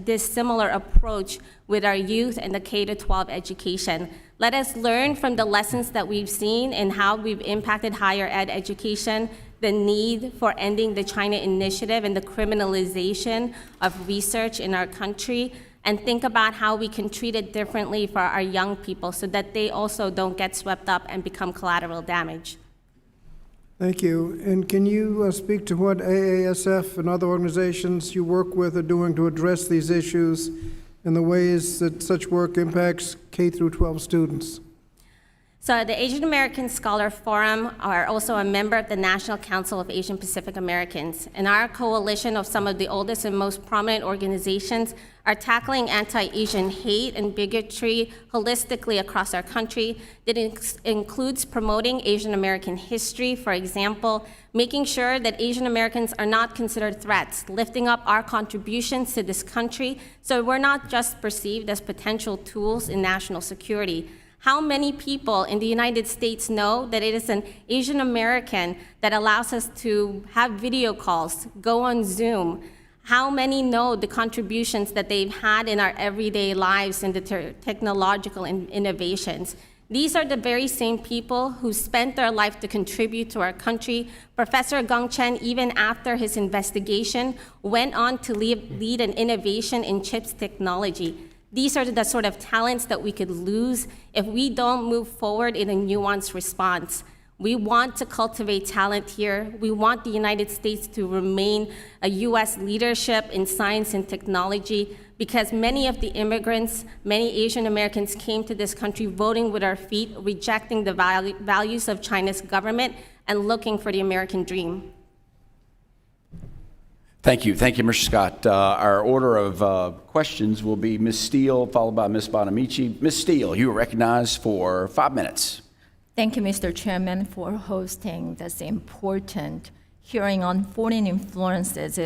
this similar approach with our youth and the K-12 education. Let us learn from the lessons that we've seen and how we've impacted higher ed education, the need for ending the China Initiative and the criminalization of research in our country, and think about how we can treat it differently for our young people so that they also don't get swept up and become collateral damage. Thank you. And can you speak to what AASF and other organizations you work with are doing to address these issues and the ways that such work impacts K through 12 students? So the Asian American Scholar Forum are also a member of the National Council of Asian Pacific Americans, and our coalition of some of the oldest and most prominent organizations are tackling anti-Asian hate and bigotry holistically across our country. That includes promoting Asian American history, for example, making sure that Asian Americans are not considered threats, lifting up our contributions to this country so we're not just perceived as potential tools in national security. How many people in the United States know that it is an Asian American that allows us to have video calls, go on Zoom? How many know the contributions that they've had in our everyday lives and the technological innovations? These are the very same people who spent their life to contribute to our country. Professor Gang Chen, even after his investigation, went on to lead an innovation in chips technology. These are the sort of talents that we could lose if we don't move forward in a nuanced response. We want to cultivate talent here. We want the United States to remain a US leadership in science and technology because many of the immigrants, many Asian Americans came to this country voting with our feet, rejecting the values of China's government and looking for the American dream. Thank you, Mr. Scott. Our order of questions will be Ms. Steele, followed by Ms. Bonamici. Ms. Steele, you are recognized for 5 minutes. Thank you, Mr. Chairman, for hosting this important hearing on foreign influences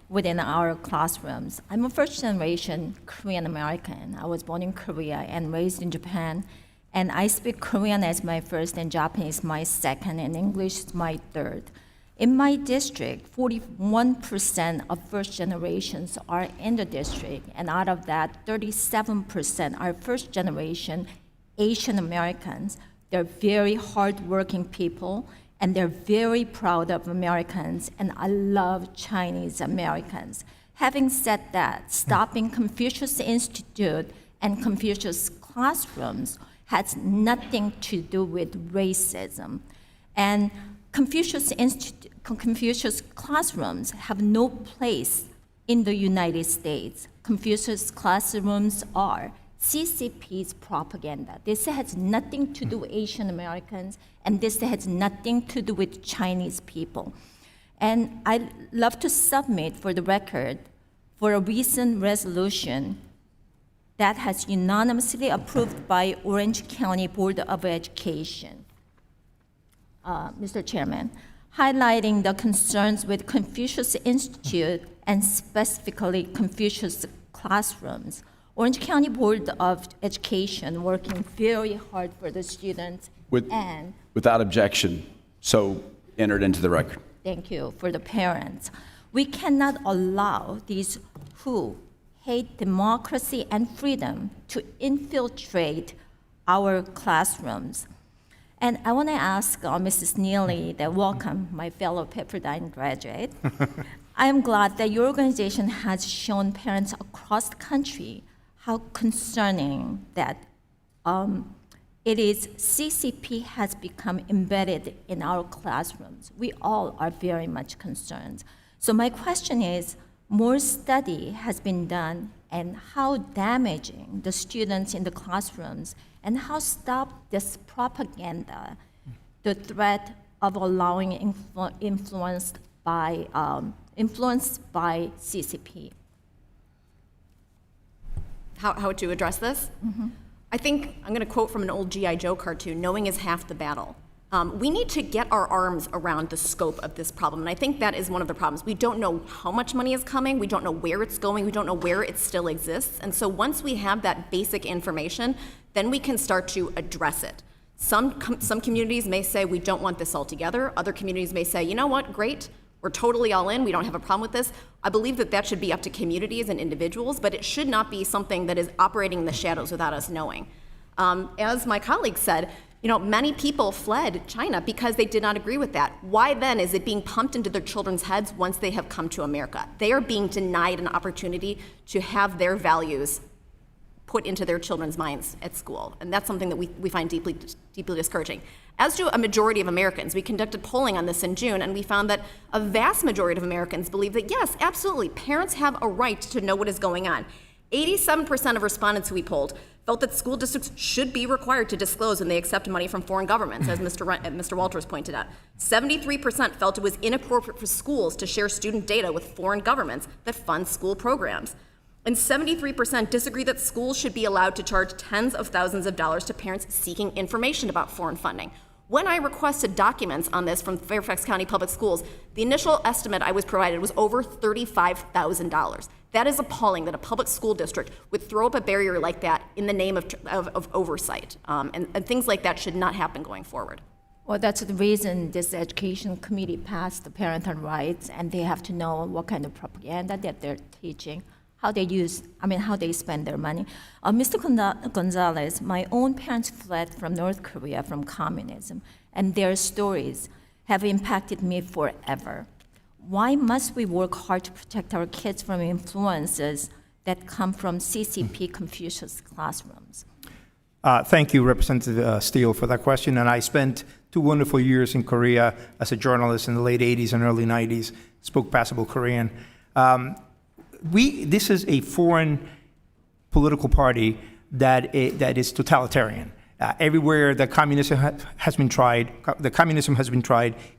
within our classrooms. I'm a first-generation Korean American. I was born in Korea and raised in Japan, and I speak Korean as my first and Japanese my second, and English is my third. In my district, 41% of first generations are in the district, and out of that, 37% are first generation Asian Americans. They're very hardworking people, and they're very proud of Americans, and I love Chinese Americans. Having said that, stopping Confucius Institute and Confucius classrooms has nothing to do with racism. And Confucius classrooms have no place in the United States. Confucius classrooms are CCP's propaganda. This has nothing to do with Asian Americans, and this has nothing to do with Chinese people. And I'd love to submit for the record for a recent resolution that has unanimously approved by Orange County Board of Education. Mr. Chairman, highlighting the concerns with Confucius Institute and specifically Confucius classrooms. Orange County Board of Education working very hard for the students and Without objection, so entered into the record. thank you for the parents. We cannot allow these who hate democracy and freedom to infiltrate our classrooms. And I want to ask Mrs. Neely that welcome my fellow Pepperdine graduate. I am glad that your organization has shown parents across the country how concerning that it is CCP has become embedded in our classrooms. We all are very much concerned. So my question is, more study has been done and how damaging the students in the classrooms and how stop this propaganda, the threat of allowing influenced by CCP. How to address this? I think I'm going to quote from an old G.I. Joe cartoon, knowing is half the battle. We need to get our arms around the scope of this problem, and I think that is one of the problems. We don't know how much money is coming, we don't know where it's going, we don't know where it still exists, and so once we have that basic information, then we can start to address it. Some communities may say we don't want this altogether, other communities may say, you know what, great, we're totally all in, we don't have a problem with this. I believe that that should be up to communities and individuals, but it should not be something that is operating in the shadows without us knowing. As my colleague said, many people fled China because they did not agree with that. Why then is it being pumped into their children's heads once they have come to America? They are being denied an opportunity to have their values put into their children's minds at school. And that's something that we find deeply discouraging. As do a majority of Americans. We conducted polling on this in June, and we found that a vast majority of Americans believe that, yes, absolutely, parents have a right to know what is going on. 87% of respondents who we polled felt that school districts should be required to disclose when they accept money from foreign governments, as Mr. Walters pointed out. 73% felt it was inappropriate for schools to share student data with foreign governments that fund school programs. And 73% disagree that schools should be allowed to charge tens of thousands of dollars to parents seeking information about foreign funding. When I requested documents on this from Fairfax County Public Schools, the initial estimate I was provided was over $35,000. That is appalling that a public school district would throw up a barrier like that in the name of oversight. And things like that should not happen going forward. Well, that's the reason this education committee passed the parental rights, and they have to know what kind of propaganda that they're teaching, how they spend their money. Mr. Gonzalez, my own parents fled from North Korea from communism, and their stories have impacted me forever. Why must we work hard to protect our kids from influences that come from CCP Confucius classrooms? Thank you, Representative Steele, for that question. And I spent 2 wonderful years in Korea as a journalist in the late 80s and early 90s, spoke passable Korean. This is a foreign political party that is totalitarian. Everywhere that communism has been tried,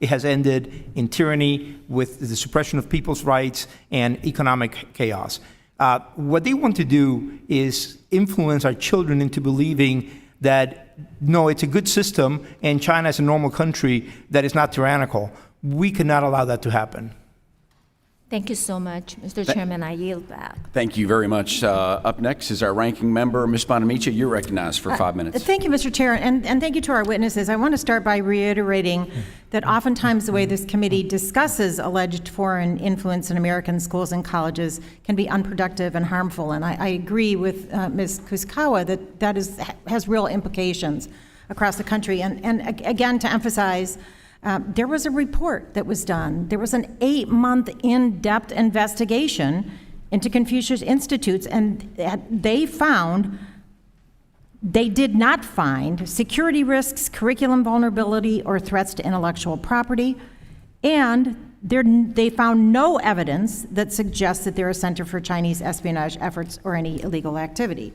it has ended in tyranny with the suppression of people's rights and economic chaos. What they want to do is influence our children into believing that, no, it's a good system and China is a normal country that is not tyrannical. We cannot allow that to happen. Thank you so much, Mr. Chairman. I yield back. Thank you very much. Up next is our ranking member, Ms. Bonamici. You're recognized for 5 minutes. Thank you, Mr. Chair, and thank you to our witnesses. I want to start by reiterating that oftentimes the way this committee discusses alleged foreign influence in American schools and colleges can be unproductive and harmful. And I agree with Ms. Kuskawa that has real implications across the country. And again, to emphasize, there was a report that was done. There was an 8-month in-depth investigation into Confucius Institutes, and they did not find security risks, curriculum vulnerability, or threats to intellectual property, and they found no evidence that suggests that they're a center for Chinese espionage efforts or any illegal activity.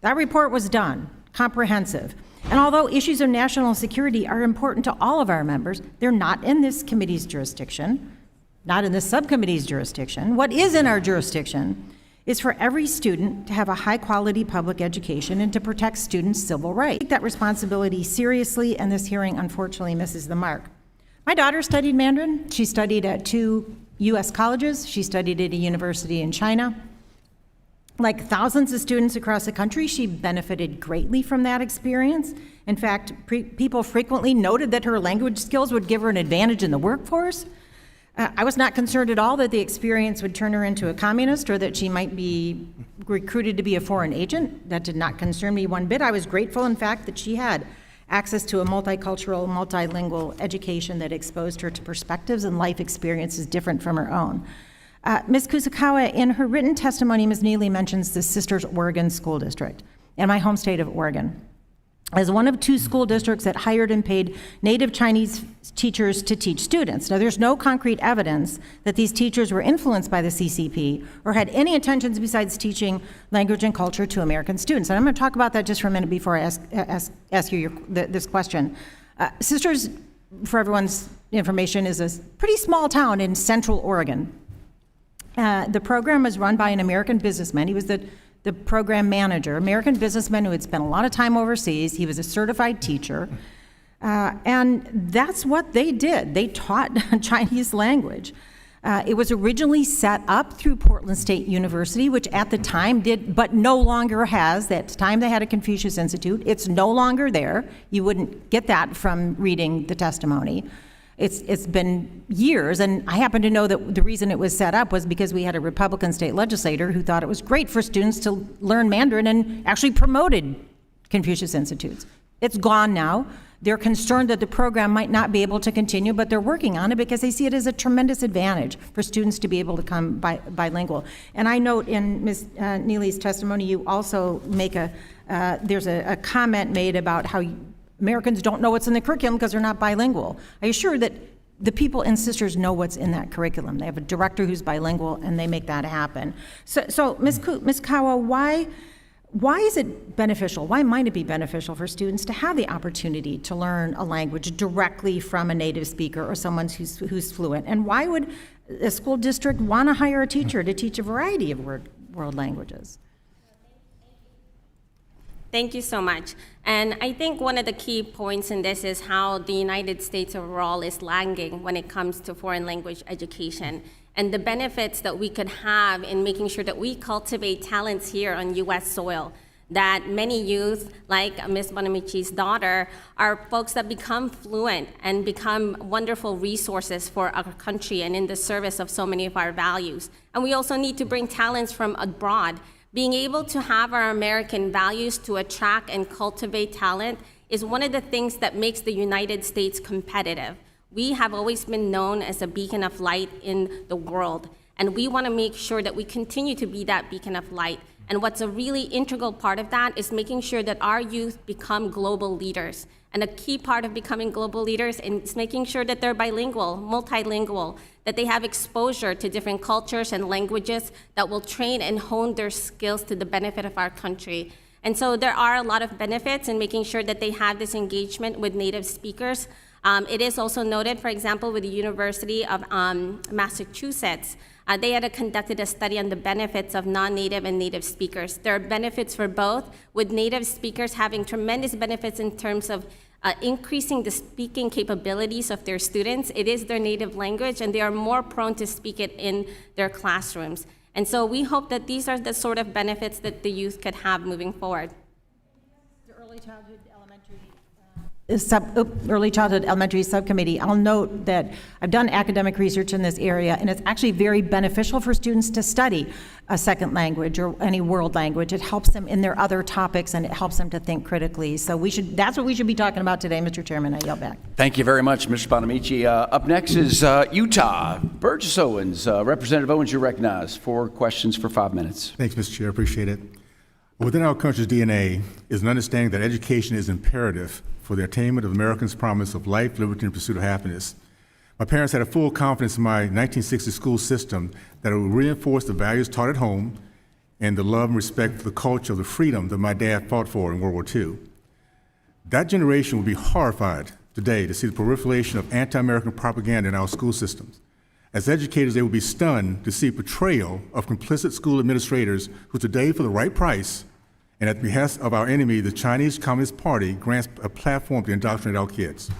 That report was done, comprehensive. And although issues of national security are important to all of our members, they're not in this committee's jurisdiction, not in this subcommittee's jurisdiction. What is in our jurisdiction is for every student to have a high-quality public education and to protect students' civil rights. I take that responsibility seriously, and this hearing unfortunately misses the mark. My daughter studied Mandarin. She studied at 2 U.S. colleges. She studied at a university in China. Like thousands of students across the country, she benefited greatly from that experience. In fact, people frequently noted that her language skills would give her an advantage in the workforce. I was not concerned at all that the experience would turn her into a communist or that she might be recruited to be a foreign agent. That did not concern me one bit. I was grateful, in fact, that she had access to a multicultural, multilingual education that exposed her to perspectives and life experiences different from her own. Ms. Kusukawa, in her written testimony, Ms. Neely mentions the Sisters Oregon School District in my home state of Oregon as one of 2 school districts that hired and paid native Chinese teachers to teach students. Now, there's no concrete evidence that these teachers were influenced by the CCP or had any intentions besides teaching language and culture to American students. And I'm going to talk about that just for a minute before I ask you this question. Sisters, for everyone's information, is a pretty small town in central Oregon. The program was run by an American businessman. He was the program manager, American businessman who had spent a lot of time overseas. He was a certified teacher. And that's what they did. They taught Chinese language. It was originally set up through Portland State University, which at the time did, but no longer has. At the time they had a Confucius Institute. It's no longer there. You wouldn't get that from reading the testimony. It's been years, and I happen to know that the reason it was set up was because we had a Republican state legislator who thought it was great for students to learn Mandarin and actually promoted Confucius Institutes. It's gone now. They're concerned that the program might not be able to continue, but they're working on it because they see it as a tremendous advantage for students to be able to become bilingual. And I note in Ms. Neely's testimony, you also make there's a comment made about how Americans don't know what's in the curriculum because they're not bilingual. I assure that the people in Sisters know what's in that curriculum. They have a director who's bilingual, and they make that happen. So Ms. Kawa, why is it beneficial? Why might it be beneficial for students to have the opportunity to learn a language directly from a native speaker or someone who's fluent? And why would a school district want to hire a teacher to teach a variety of world languages? Thank you so much. And I think one of the key points in this is how the United States overall is lagging when it comes to foreign language education and the benefits that we could have in making sure that we cultivate talents here on U.S. soil. That many youth, like Ms. Bonamici's daughter, are folks that become fluent and become wonderful resources for our country and in the service of so many of our values. And we also need to bring talents from abroad. Being able to have our American values to attract and cultivate talent is one of the things that makes the United States competitive. We have always been known as a beacon of light in the world, and we want to make sure that we continue to be that beacon of light. And what's a really integral part of that is making sure that our youth become global leaders. And a key part of becoming global leaders is making sure that they're bilingual, multilingual, that they have exposure to different cultures and languages that will train and hone their skills to the benefit of our country. And so there are a lot of benefits in making sure that they have this engagement with native speakers. It is also noted, for example, with the University of Massachusetts, they had conducted a study on the benefits of non-native and native speakers. There are benefits for both, with native speakers having tremendous benefits in terms of increasing the speaking capabilities of their students. It is their native language, and they are more prone to speak it in their classrooms. And so we hope that these are the sort of benefits that the youth could have moving forward. Early Childhood Elementary Subcommittee, I'll note that I've done academic research in this area, and it's actually very beneficial for students to study a second language or any world language. It helps them in their other topics, and it helps them to think critically. So that's what we should be talking about today, Mr. Chairman. I yield back. Thank you very much, Mr. Bonamici. Up next is Utah. Burgess Owens. Representative Owens, you're recognized. 4 questions for 5 minutes. Thanks, Mr. Chair. Appreciate it. Within our country's DNA is an understanding that education is imperative for the attainment of Americans' promise of life, liberty, and pursuit of happiness. My parents had a full confidence in my 1960 school system that it would reinforce the values taught at home and the love and respect for the culture of the freedom that my dad fought for in World War II. That generation would be horrified today to see the proliferation of anti-American propaganda in our school systems. As educators, they would be stunned to see portrayal of complicit school administrators who today, for the right price, and at the behest of our enemy, the Chinese Communist Party, grants a platform to indoctrinate our kids.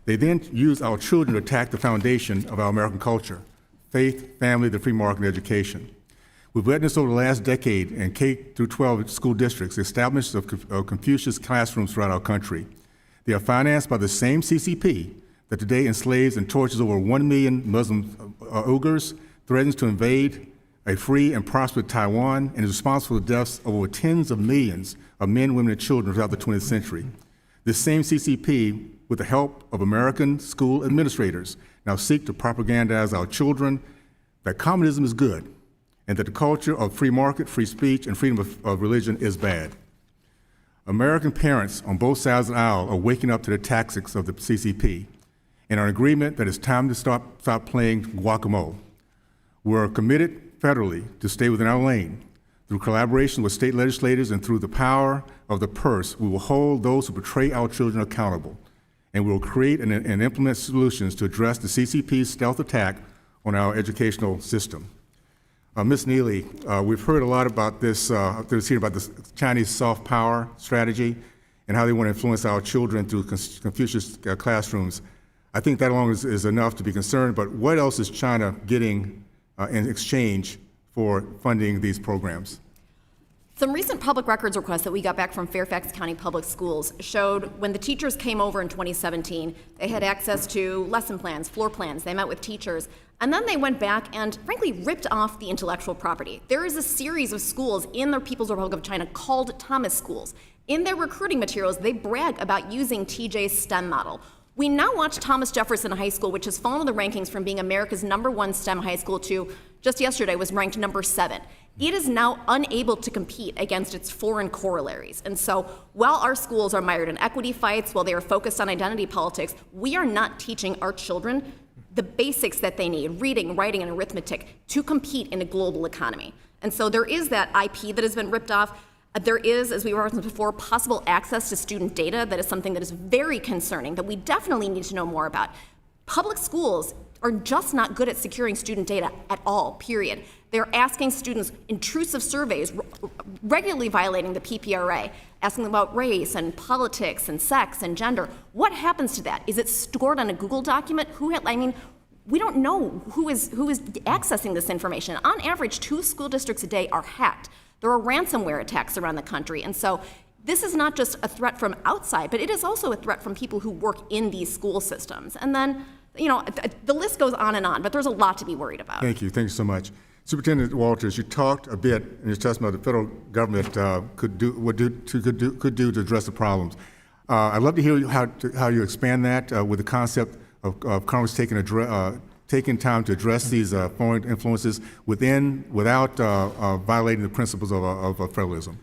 They then use our children to attack the foundation of our American culture: faith, family, the free market, and education. We've witnessed over the last decade in K-12 school districts the establishment of Confucius classrooms throughout our country. They are financed by the same CCP that today enslaves and tortures over 1 million Muslim Uyghurs, threatens to invade a free and prosperous Taiwan, and is responsible for the deaths of over tens of millions of men, women, and children throughout the 20th century. This same CCP, with the help of American school administrators, now seek to propagandize our children that communism is good and that the culture of free market, free speech, and freedom of religion is bad. American parents on both sides of the aisle are waking up to the tactics of the CCP and are in agreement that it's time to stop playing guacamole. We're committed federally to stay within our lane. Through collaboration with state legislators and through the power of the purse, we will hold those who betray our children accountable, and we will create and implement solutions to address the CCP's stealth attack on our educational system. Ms. Neely, we've heard a lot about this, about the Chinese soft power strategy and how they want to influence our children through Confucius classrooms. I think that alone is enough to be concerned, but what else is China getting in exchange for funding these programs? Some recent public records requests that we got back from Fairfax County Public Schools showed when the teachers came over in 2017, they had access to lesson plans, floor plans, they met with teachers, and then they went back and frankly ripped off the intellectual property. There is a series of schools in the People's Republic of China called Thomas schools. In their recruiting materials, they brag about using TJ's STEM model. We now watch Thomas Jefferson High School, which has fallen in the rankings from being America's #1 STEM high school to, just yesterday, was ranked #7. It is now unable to compete against its foreign corollaries. And so while our schools are mired in equity fights, while they are focused on identity politics, we are not teaching our children the basics that they need, reading, writing, and arithmetic, to compete in a global economy. And so there is that IP that has been ripped off. There is, as we referenced before, possible access to student data. That is something that is very concerning, that we definitely need to know more about. Public schools are just not good at securing student data at all, period. They're asking students intrusive surveys, regularly violating the PPRA, asking them about race and politics and sex and gender. What happens to that? Is it stored on a Google document? We don't know who is accessing this information. On average, 2 school districts a day are hacked. There are ransomware attacks around the country. And so this is not just a threat from outside, but it is also a threat from people who work in these school systems. And then, the list goes on and on, but there's a lot to be worried about. Thank you. Thank you so much. Superintendent Walters, you talked a bit in your testimony the federal government could do to address the problems. I'd love to hear how you expand that with the concept of Congress taking time to address these foreign influences without violating the principles of federalism.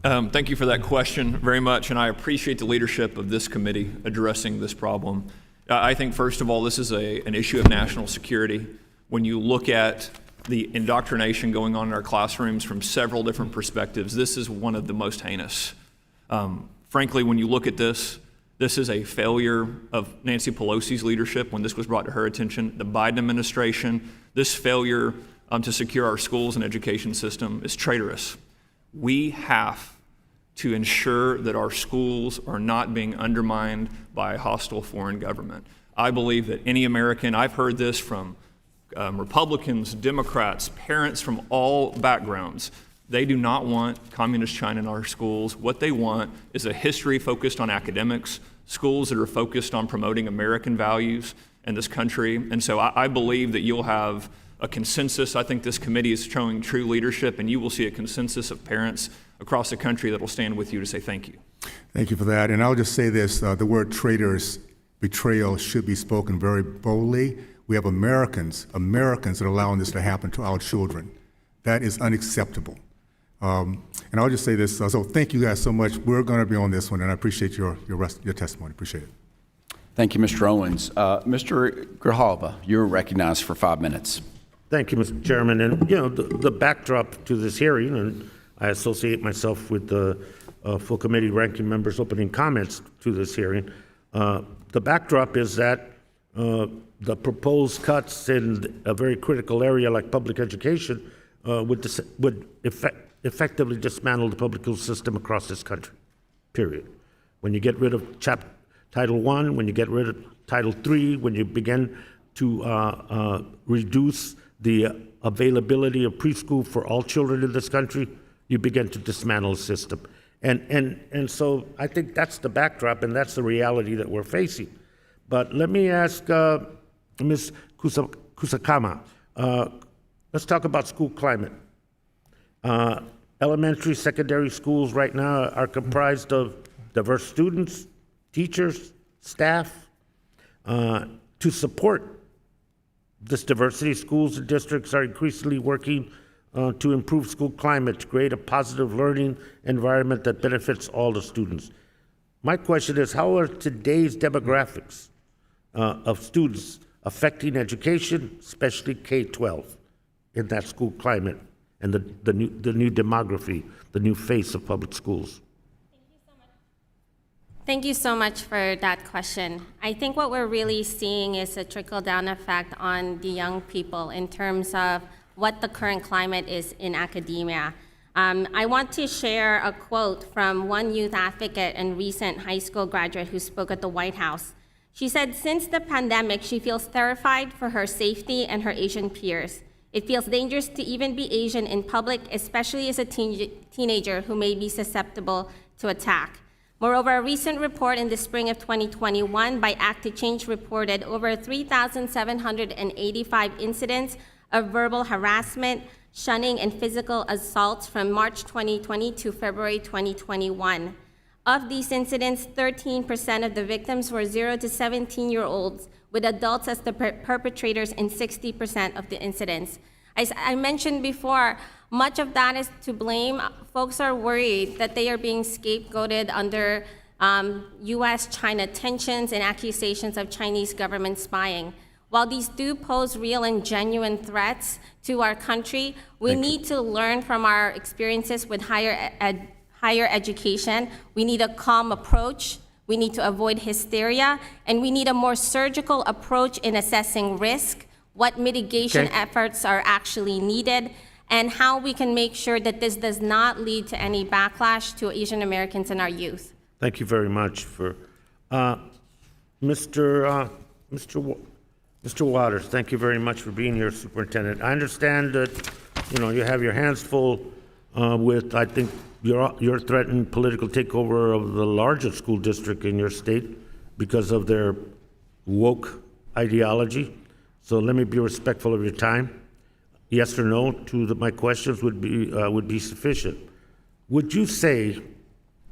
Thank you for that question very much, and I appreciate the leadership of this committee addressing this problem. I think, first of all, this is an issue of national security. When you look at the indoctrination going on in our classrooms from several different perspectives, this is one of the most heinous. Frankly, when you look at this is a failure of Nancy Pelosi's leadership when this was brought to her attention, the Biden administration. This failure to secure our schools and education system is traitorous. We have to ensure that our schools are not being undermined by a hostile foreign government. I believe that any American, I've heard this from Republicans, Democrats, parents from all backgrounds, they do not want communist China in our schools. What they want is a history focused on academics, schools that are focused on promoting American values in this country. And so I believe that you'll have a consensus. I think this committee is showing true leadership, and you will see a consensus of parents across the country that will stand with you to say thank you. Thank you for that. And I'll just say this, the word traitors, betrayal should be spoken very boldly. We have Americans that are allowing this to happen to our children. That is unacceptable. And I'll just say this, so thank you guys so much. We're going to be on this one, and I appreciate your testimony. Appreciate it. Thank you, Mr. Owens. Mr. Grijalva, you're recognized for 5 minutes. Thank you, Mr. Chairman. And, the backdrop to this hearing, and I associate myself with the full committee ranking members' opening comments to this hearing. The backdrop is that the proposed cuts in a very critical area like public education would effectively dismantle the public school system across this country, period. When you get rid of Title I, when you get rid of Title III, when you begin to reduce the availability of preschool for all children in this country, you begin to dismantle the system. And so I think that's the backdrop, and that's the reality that we're facing. But let me ask Ms. Kusakama, let's talk about school climate. Elementary, secondary schools right now are comprised of diverse students, teachers, staff. To support this diversity, schools and districts are increasingly working to improve school climate, to create a positive learning environment that benefits all the students. My question is, how are today's demographics of students affecting education, especially K-12, in that school climate and the new demography, the new face of public schools? Thank you so much for that question. I think what we're really seeing is a trickle-down effect on the young people in terms of what the current climate is in academia. I want to share a quote from one youth advocate and recent high school graduate who spoke at the White House. She said, since the pandemic, she feels terrified for her safety and her Asian peers. It feels dangerous to even be Asian in public, especially as a teenager who may be susceptible to attack. Moreover, a recent report in the spring of 2021 by Act to Change reported over 3,785 incidents of verbal harassment, shunning, and physical assaults from March 2020 to February 2021. Of these incidents, 13% of the victims were 0 to 17-year-olds, with adults as the perpetrators in 60% of the incidents. As I mentioned before, much of that is to blame. Folks are worried that they are being scapegoated under US-China tensions and accusations of Chinese government spying. While these do pose real and genuine threats to our country, we need to learn from our experiences with higher education. We need a calm approach. We need to avoid hysteria, and we need a more surgical approach in assessing risk, what mitigation efforts are actually needed, and how we can make sure that this does not lead to any backlash to Asian Americans and our youth. Thank you very much for Mr. Waters. Thank you very much for being here, Superintendent. I understand that you have your hands full with, I think, your threatened political takeover of the largest school district in your state because of their woke ideology. So let me be respectful of your time. Yes or no to my questions would be sufficient. Would you say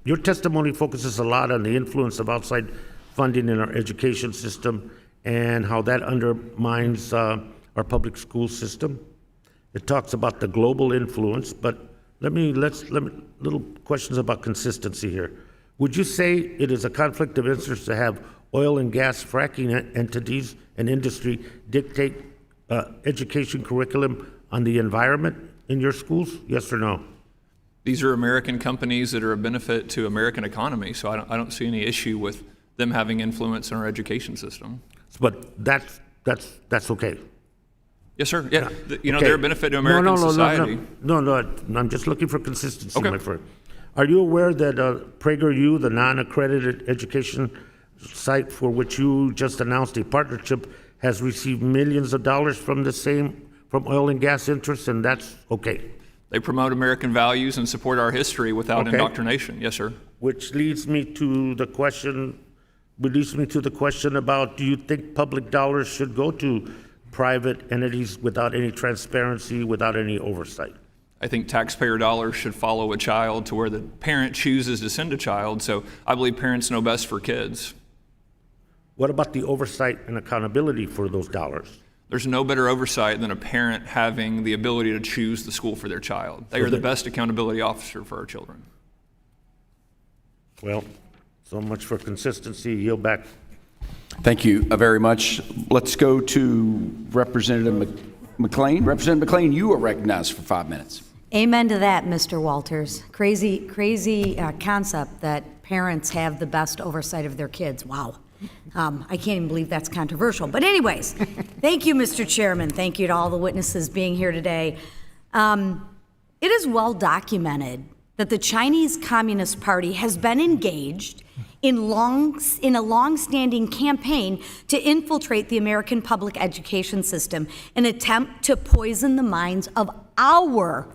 your testimony focuses a lot on the influence of outside funding in our education system and how that undermines our public school system? It talks about the global influence, but little questions about consistency here. Would you say it is a conflict of interest to have oil and gas fracking entities and industry dictate education curriculum on the environment in your schools? Yes or no? These are American companies that are a benefit to American economy, so I don't see any issue with them having influence on our education system. But that's okay. Yes, sir. Yeah, you know, Okay. they're a benefit to American society. No, I'm just looking for consistency, Okay. my friend. Are you aware that PragerU, the non-accredited education site for which you just announced a partnership, has received millions of dollars from oil and gas interests, and that's okay? They promote American values and support our history without Okay. indoctrination. Yes, sir. Which leads me to the question about, do you think public dollars should go to private entities without any transparency, without any oversight? I think taxpayer dollars should follow a child to where the parent chooses to send a child, so I believe parents know best for kids. What about the oversight and accountability for those dollars? There's no better oversight than a parent having the ability to choose the school for their child. They are the best accountability officer for our children. Well, so much for consistency. Yield back. Thank you very much. Let's go to Representative McLean. Representative McLean, you are recognized for 5 minutes. Amen to that, Mr. Walters. Crazy concept that parents have the best oversight of their kids. Wow. I can't even believe that's controversial. But anyways, thank you, Mr. Chairman. Thank you to all the witnesses being here today. It is well documented that the Chinese Communist Party has been engaged in a long-standing campaign to infiltrate the American public education system, an attempt to poison the minds of our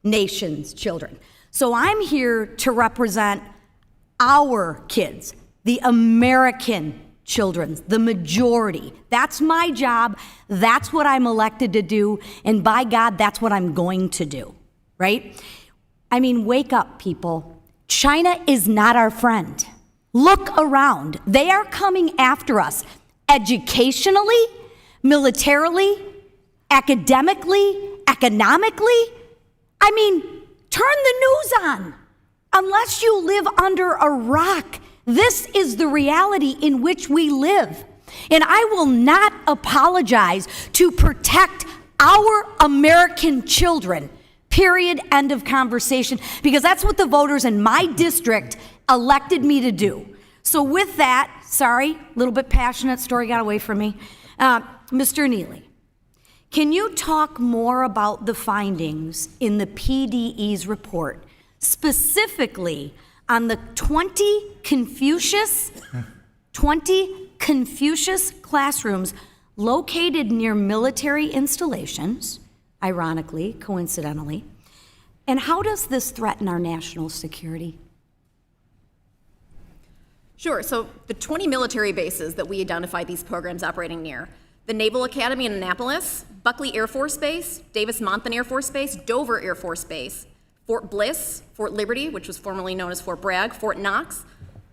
nation's children. So I'm here to represent our kids, the American children, the majority. That's my job. That's what I'm elected to do. And by God, that's what I'm going to do, right? I mean, wake up, people. China is not our friend. Look around. They are coming after us educationally, militarily, academically, economically. I mean, turn the news on. Unless you live under a rock, this is the reality in which we live. And I will not apologize to protect our American children. Period. End of conversation. Because that's what the voters in my district elected me to do. So with that, sorry, a little bit passionate, story got away from me. Mr. Neely, can you talk more about the findings in the PDE's report, specifically on the 20 Confucius classrooms located near military installations, ironically, coincidentally, and how does this threaten our national security? Sure. So the 20 military bases that we identified these programs operating near: the Naval Academy in Annapolis, Buckley Air Force Base, Davis-Monthan Air Force Base, Dover Air Force Base, Fort Bliss, Fort Liberty, which was formerly known as Fort Bragg, Fort Knox,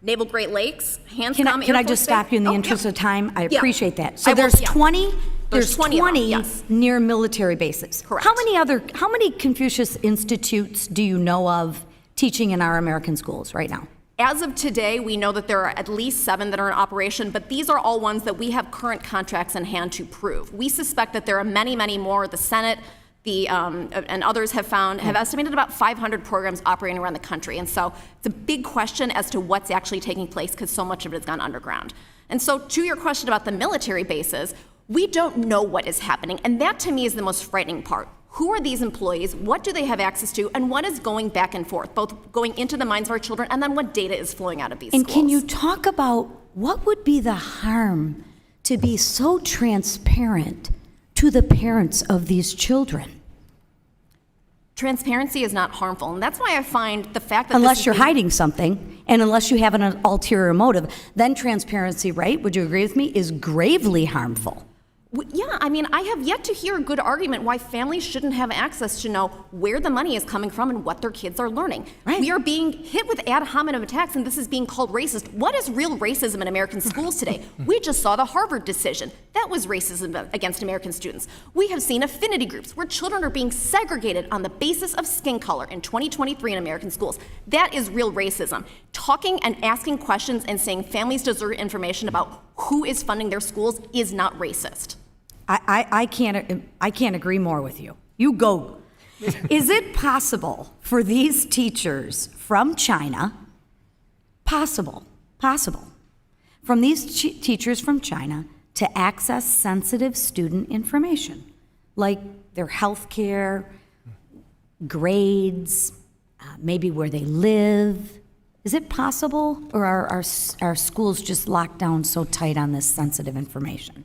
Naval Great Lakes, Hanscom Air Force Base. Can I just stop you in the interest yeah. of time? I Yeah. appreciate that. So I will- there's yeah. 20. There's 20 of them, yes. near military bases. Correct. How many Confucius institutes do you know of teaching in our American schools right now? As of today, we know that there are at least 7 that are in operation, but these are all ones that we have current contracts in hand to prove. We suspect that there are many, many more. The Senate, and others have estimated about 500 programs operating around the country. And so it's a big question as to what's actually taking place, because so much of it has gone underground. And so to your question about the military bases, we don't know what is happening. And that to me is the most frightening part. Who are these employees? What do they have access to? And what is going back and forth, both going into the minds of our children and then what data is flowing out of these schools? And can you talk about what would be the harm to be so transparent to the parents of these children? Transparency is not harmful, and that's why I find the fact that Unless you're hiding something, and unless you have an ulterior motive, then transparency, right, would you agree with me, is gravely harmful. Yeah, I mean, I have yet to hear a good argument why families shouldn't have access to know where the money is coming from and what their kids are learning. Right. We are being hit with ad hominem attacks, and this is being called racist. What is real racism in American schools today? We just saw the Harvard decision. That was racism against American students. We have seen affinity groups where children are being segregated on the basis of skin color in 2023 in American schools. That is real racism. Talking and asking questions and saying families deserve information about who is funding their schools is not racist. I can't agree more with you. You go. Is it possible for these teachers from China, possible, from these teachers from China to access sensitive student information, like their health care, grades, maybe where they live? Is it possible, or are our schools just locked down so tight on this sensitive information?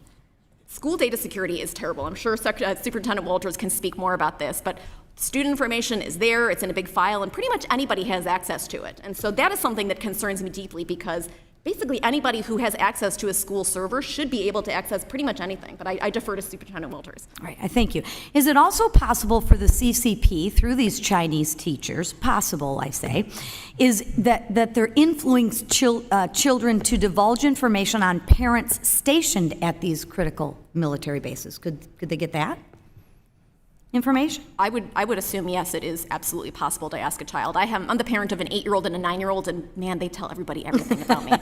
School data security is terrible. I'm sure Superintendent Walters can speak more about this, but student information is there, it's in a big file, and pretty much anybody has access to it. And so that is something that concerns me deeply, because basically anybody who has access to a school server should be able to access pretty much anything. But I defer to Superintendent Walters. All right, I thank you. Is it also possible for the CCP, through these Chinese teachers, possible, I say, is that they're influencing children to divulge information on parents stationed at these critical military bases? Could they get that information? I would assume, yes, it is absolutely possible to ask a child. I'm the parent of an 8-year-old and a 9-year-old, and man, they tell everybody everything about me.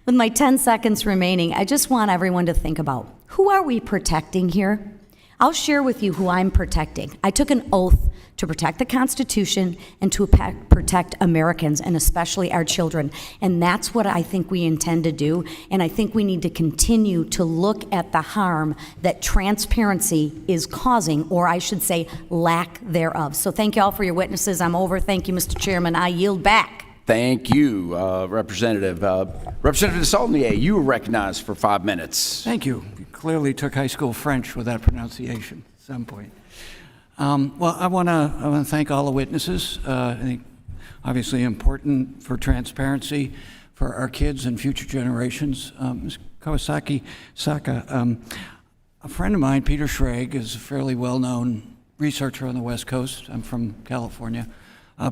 With my 10 seconds remaining, I just want everyone to think about, who are we protecting here? I'll share with you who I'm protecting. I took an oath to protect the Constitution and to protect Americans, and especially our children. And that's what I think we intend to do. And I think we need to continue to look at the harm that transparency is causing, or I should say, lack thereof. So thank you all for your witnesses. I'm over. Thank you, Mr. Chairman. I yield back. Thank you, Representative. Representative Saulnier, you were recognized for 5 minutes. Thank you. You clearly took high school French with that pronunciation at some point. Well, I want to thank all the witnesses. I think obviously important for transparency for our kids and future generations. Ms. Kawasaki-Saka, a friend of mine, Peter Schrag, is a fairly well-known researcher on the West Coast. I'm from California.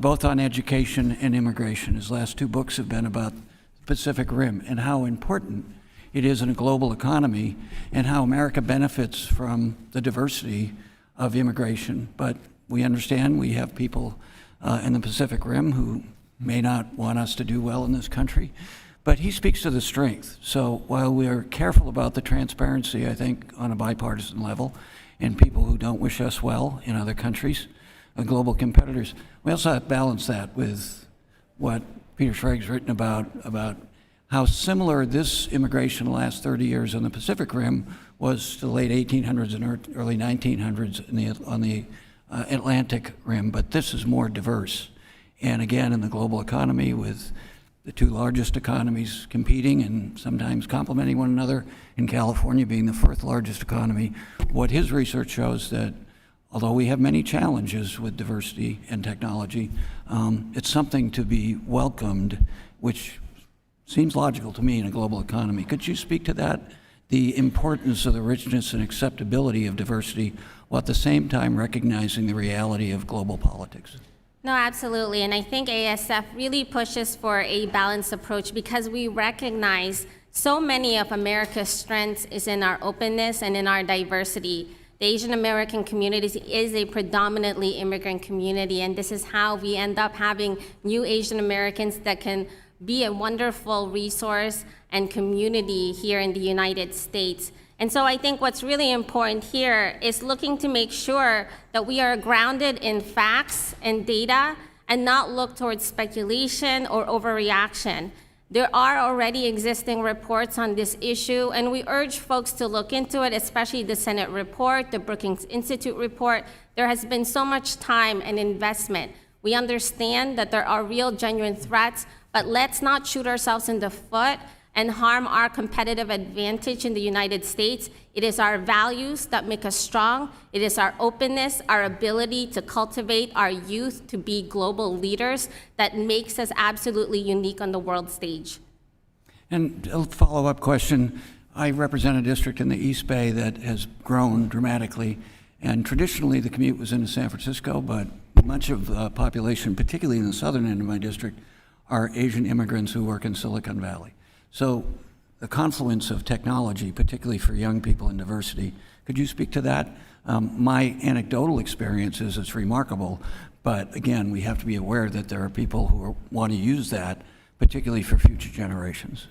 Both on education and immigration. His last 2 books have been about the Pacific Rim and how important it is in a global economy and how America benefits from the diversity of immigration. But we understand we have people in the Pacific Rim who may not want us to do well in this country. But he speaks to the strength. So while we are careful about the transparency, I think, on a bipartisan level, and people who don't wish us well in other countries, global competitors, we also have to balance that with what Peter Schrag's written about how similar this immigration the last 30 years on the Pacific Rim was to the late 1800s and early 1900s on the Atlantic Rim, but this is more diverse. And again, in the global economy, with the 2 largest economies competing and sometimes complementing one another, in California being the 4th largest economy, what his research shows that although we have many challenges with diversity and technology, it's something to be welcomed, which seems logical to me in a global economy. Could you speak to that, the importance of the richness and acceptability of diversity, while at the same time recognizing the reality of global politics? No, absolutely. And I think ASF really pushes for a balanced approach because we recognize so many of America's strengths is in our openness and in our diversity. The Asian American community is a predominantly immigrant community, and this is how we end up having new Asian Americans that can be a wonderful resource and community here in the United States. And so I think what's really important here is looking to make sure that we are grounded in facts and data and not look towards speculation or overreaction. There are already existing reports on this issue, and we urge folks to look into it, especially the Senate report, the Brookings Institute report. There has been so much time and investment. We understand that there are real, genuine threats, but let's not shoot ourselves in the foot and harm our competitive advantage in the United States. It is our values that make us strong. It is our openness, our ability to cultivate our youth to be global leaders that makes us absolutely unique on the world stage. And a follow-up question. I represent a district in the East Bay that has grown dramatically, and traditionally the commute was into San Francisco, but much of the population, particularly in the southern end of my district, are Asian immigrants who work in Silicon Valley. So the confluence of technology, particularly for young people in diversity, could you speak to that? My anecdotal experience is it's remarkable, but again, we have to be aware that there are people who want to use that, particularly for future generations.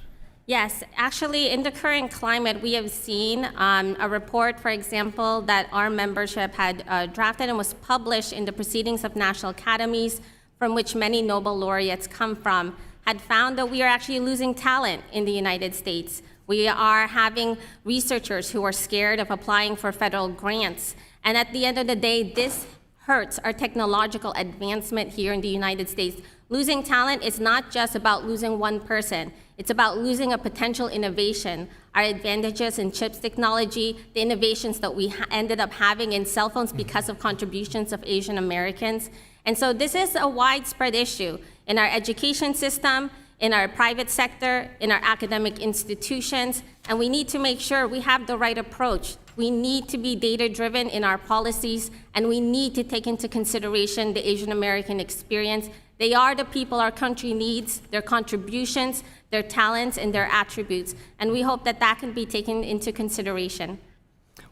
Yes, actually, in the current climate, we have seen a report, for example, that our membership had drafted and was published in the Proceedings of National Academies, from which many Nobel laureates come from, had found that we are actually losing talent in the United States. We are having researchers who are scared of applying for federal grants. And at the end of the day, this hurts our technological advancement here in the United States. Losing talent is not just about losing one person. It's about losing a potential innovation, our advantages in chips technology, the innovations that we ended up having in cell phones because of contributions of Asian Americans. And so this is a widespread issue in our education system, in our private sector, in our academic institutions, and we need to make sure we have the right approach. We need to be data-driven in our policies, and we need to take into consideration the Asian American experience. They are the people our country needs, their contributions, their talents, and their attributes, and we hope that that can be taken into consideration.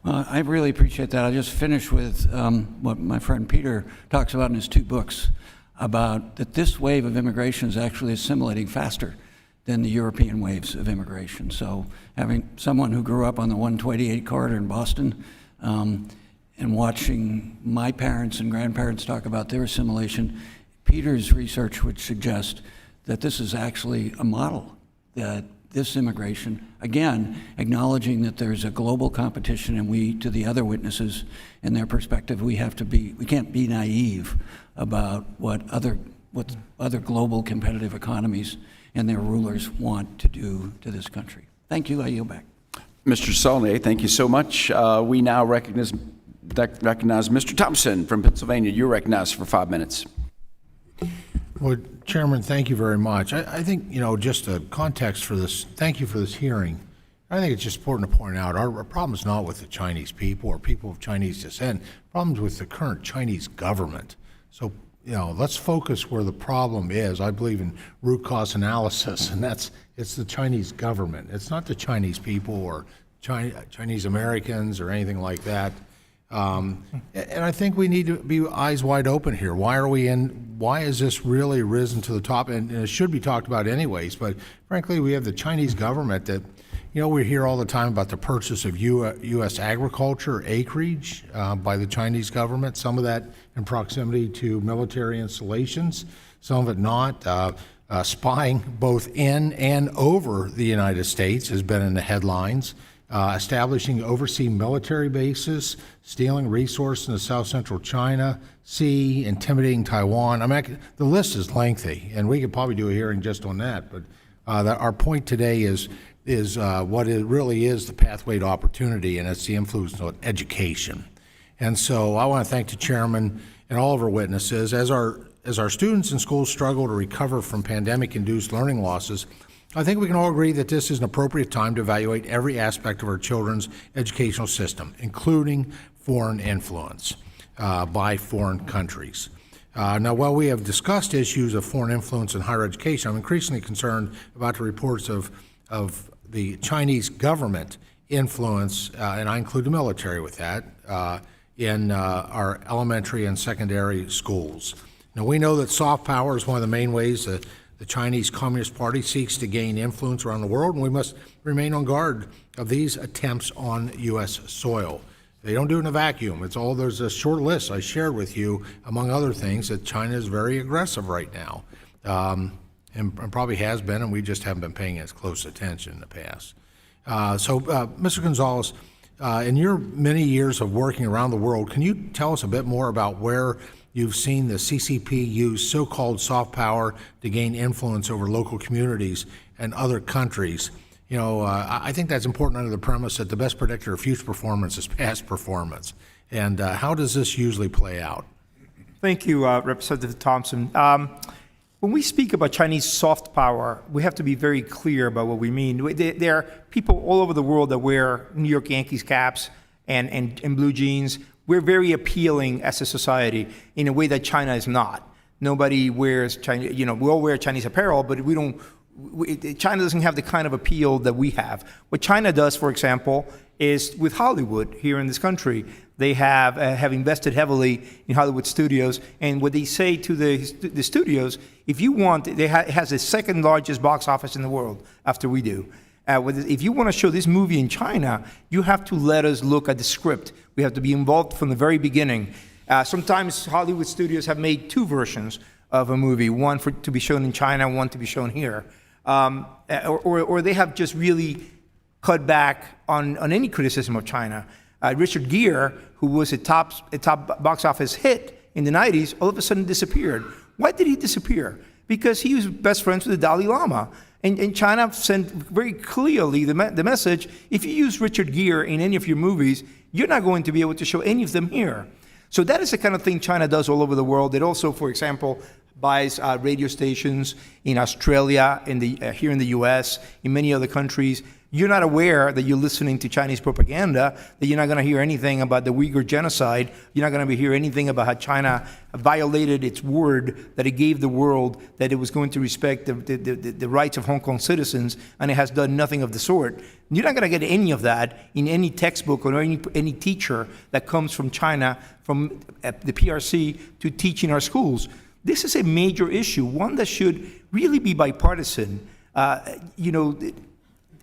Well, I really appreciate that. I'll just finish with what my friend Peter talks about in his 2 books, about that this wave of immigration is actually assimilating faster than the European waves of immigration. So having someone who grew up on the 128 corridor in Boston and watching my parents and grandparents talk about their assimilation, Peter's research would suggest that this is actually a model, that this immigration, again, acknowledging that there's a global competition, and we, to the other witnesses and their perspective, we can't be naive about what other global competitive economies and their rulers want to do to this country. Thank you. I yield back. Mr. Saulnier, thank you so much. We now recognize Mr. Thompson from Pennsylvania. You're recognized for 5 minutes. Well, Chairman, thank you very much. I think, just a context for this, thank you for this hearing. I think it's just important to point out our problem is not with the Chinese people or people of Chinese descent. The problem is with the current Chinese government. So, let's focus where the problem is. I believe in root cause analysis, and it's the Chinese government. It's not the Chinese people or Chinese Americans or anything like that. And I think we need to be eyes wide open here. Why is this really risen to the top? And it should be talked about anyways, but frankly, we have the Chinese government that, we hear all the time about the purchase of U.S. agriculture acreage by the Chinese government, some of that in proximity to military installations, some of it not. Spying both in and over the United States has been in the headlines. Establishing overseas military bases, stealing resources in the South Central China Sea, intimidating Taiwan. The list is lengthy, and we could probably do a hearing just on that. But our point today is what it really is the pathway to opportunity, and it's the influence of education. And so I want to thank the chairman and all of our witnesses. As our students in schools struggle to recover from pandemic-induced learning losses, I think we can all agree that this is an appropriate time to evaluate every aspect of our children's educational system, including foreign influence by foreign countries. Now, while we have discussed issues of foreign influence in higher education, I'm increasingly concerned about the reports of the Chinese government influence, and I include the military with that, in our elementary and secondary schools. Now, we know that soft power is one of the main ways that the Chinese Communist Party seeks to gain influence around the world, and we must remain on guard of these attempts on U.S. soil. They don't do it in a vacuum. There's a short list I shared with you, among other things, that China is very aggressive right now, and probably has been, and we just haven't been paying as close attention in the past. Mr. Gonzalez, in your many years of working around the world, can you tell us a bit more about where you've seen the CCP use so-called soft power to gain influence over local communities and other countries? I think that's important under the premise that the best predictor of future performance is past performance. And how does this usually play out? Thank you, Representative Thompson. When we speak about Chinese soft power, we have to be very clear about what we mean. There are people all over the world that wear New York Yankees caps and blue jeans. We're very appealing as a society in a way that China is not. Nobody wears Chinese, we all wear Chinese apparel, but we don't China doesn't have the kind of appeal that we have. What China does, for example, is with Hollywood here in this country. They have invested heavily in Hollywood studios, and what they say to the studios, if you want, it has the second largest box office in the world after we do. If you want to show this movie in China, you have to let us look at the script. We have to be involved from the very beginning. Sometimes Hollywood studios have made two versions of a movie, one to be shown in China, one to be shown here. Or they have just really cut back on any criticism of China. Richard Gere, who was a top box office hit in the 90s, all of a sudden disappeared. Why did he disappear? Because he was best friends with the Dalai Lama. And China sent very clearly the message, if you use Richard Gere in any of your movies, you're not going to be able to show any of them here. So that is the kind of thing China does all over the world. It also, for example, buys radio stations in Australia, here in the US, in many other countries. You're not aware that you're listening to Chinese propaganda, that you're not going to hear anything about the Uyghur genocide. You're not going to hear anything about how China violated its word that it gave the world, that it was going to respect the rights of Hong Kong citizens, and it has done nothing of the sort. You're not going to get any of that in any textbook or any teacher that comes from China, from the PRC, to teach in our schools. This is a major issue, one that should really be bipartisan.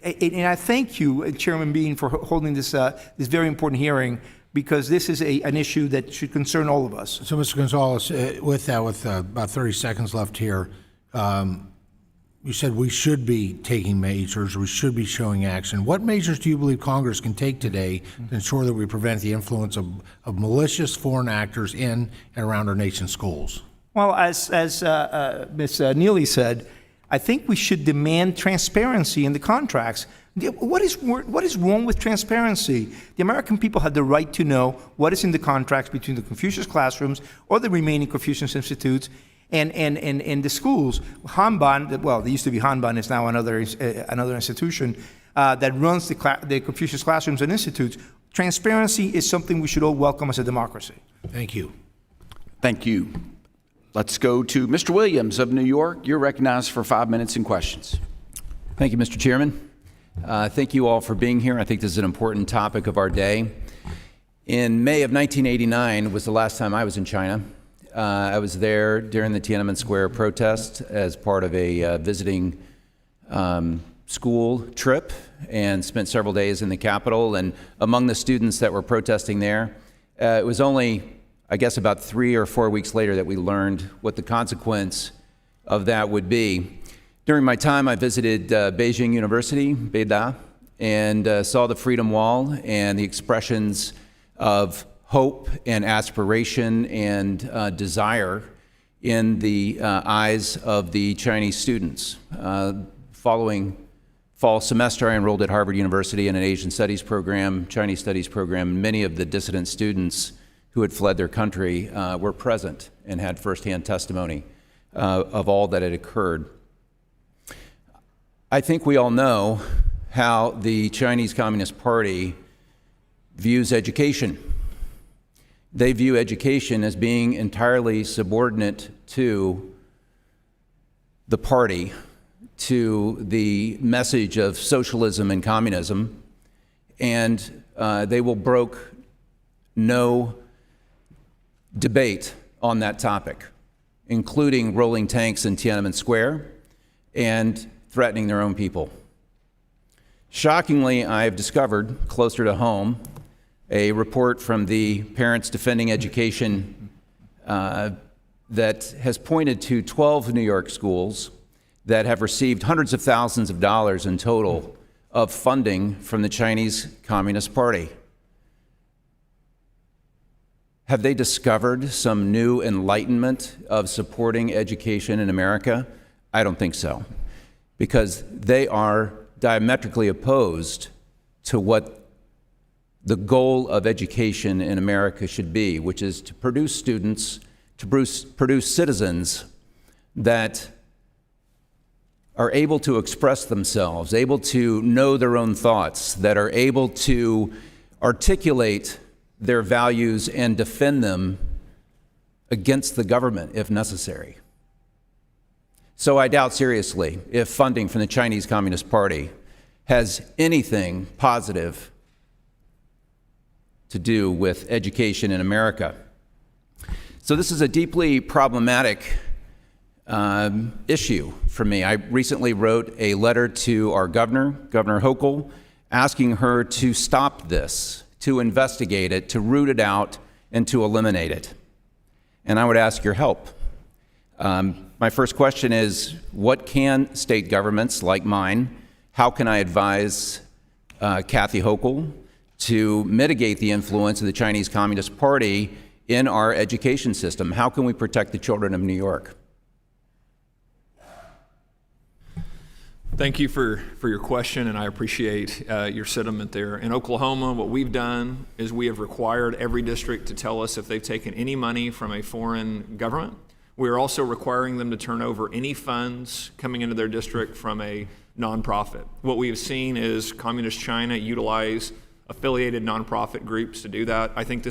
And I thank you, Chairman Bean, for holding this very important hearing, because this is an issue that should concern all of us. So, Mr. Gonzalez, with about 30 seconds left here, you said we should be taking measures, we should be showing action. What measures do you believe Congress can take today to ensure that we prevent the influence of malicious foreign actors in and around our nation's schools? Well, as Ms. Neely said, I think we should demand transparency in the contracts. What is wrong with transparency? The American people have the right to know what is in the contracts between the Confucius classrooms or the remaining Confucius institutes and the schools. Hanban, well, there used to be Hanban, it's now another institution that runs the Confucius classrooms and institutes. Transparency is something we should all welcome as a democracy. Thank you. Thank you. Let's go to Mr. Williams of New York. You're recognized for 5 minutes and questions. Thank you, Mr. Chairman. Thank you all for being here. I think this is an important topic of our day. In May of 1989 was the last time I was in China. I was there during the Tiananmen Square protest as part of a visiting school trip, and spent several days in the capital. And among the students that were protesting there, it was only, I guess, about 3 or 4 weeks later that we learned what the consequence of that would be. During my time, I visited Beijing University, Beida, and saw the Freedom Wall and the expressions of hope and aspiration and desire in the eyes of the Chinese students. Following fall semester, I enrolled at Harvard University in an Asian Studies program, Chinese Studies program. Many of the dissident students who had fled their country were present and had firsthand testimony of all that had occurred. I think we all know how the Chinese Communist Party views education. They view education as being entirely subordinate to the party, to the message of socialism and communism, and they will brook no debate on that topic, including rolling tanks in Tiananmen Square and threatening their own people. Shockingly, I have discovered, closer to home, a report from the Parents Defending Education that has pointed to 12 New York schools that have received hundreds of thousands of dollars in total of funding from the Chinese Communist Party. Have they discovered some new enlightenment of supporting education in America? I don't think so, because they are diametrically opposed to what the goal of education in America should be, which is to produce students, to produce citizens that are able to express themselves, able to know their own thoughts, that are able to articulate their values and defend them against the government if necessary. So I doubt seriously if funding from the Chinese Communist Party has anything positive to do with education in America. So this is a deeply problematic issue for me. I recently wrote a letter to our governor, Governor Hochul, asking her to stop this, to investigate it, to root it out, and to eliminate it. And I would ask your help. My first question is, what can state governments like mine, how can I advise Kathy Hochul to mitigate the influence of the Chinese Communist Party in our education system? How can we protect the children of New York? Thank you for your question, and I appreciate your sentiment there. In Oklahoma, what we've done is we have required every district to tell us if they've taken any money from a foreign government. We are also requiring them to turn over any funds coming into their district from a nonprofit. What we have seen is Communist China utilize affiliated nonprofit groups to do that. I think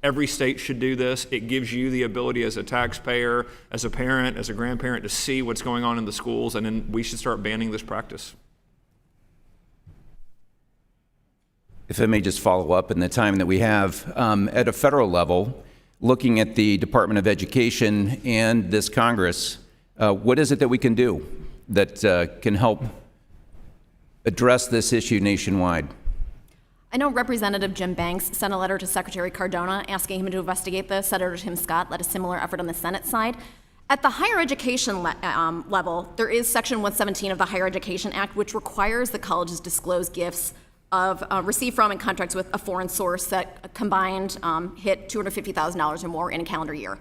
every state should do this. It gives you the ability as a taxpayer, as a parent, as a grandparent to see what's going on in the schools, and then we should start banning this practice. If I may just follow up in the time that we have, at a federal level, looking at the Department of Education and this Congress, what is it that we can do that can help address this issue nationwide? I know Representative Jim Banks sent a letter to Secretary Cardona asking him to investigate this. Senator Tim Scott led a similar effort on the Senate side. At the higher education level, there is Section 117 of the Higher Education Act, which requires the colleges disclose gifts received from and contracts with a foreign source that combined hit $250,000 or more in a calendar year.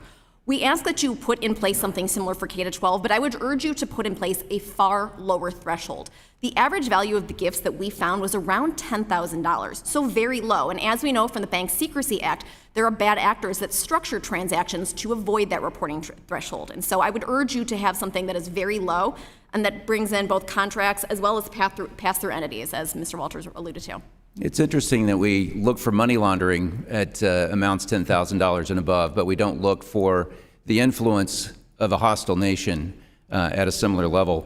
We ask that you put in place something similar for K-12, but I would urge you to put in place a far lower threshold. The average value of the gifts that we found was around $10,000, so very low. And as we know from the Bank Secrecy Act, there are bad actors that structure transactions to avoid that reporting threshold. And so I would urge you to have something that is very low and that brings in both contracts as well as pass-through entities, as Mr. Walters alluded to. It's interesting that we look for money laundering at amounts $10,000 and above, but we don't look for the influence of a hostile nation at a similar level.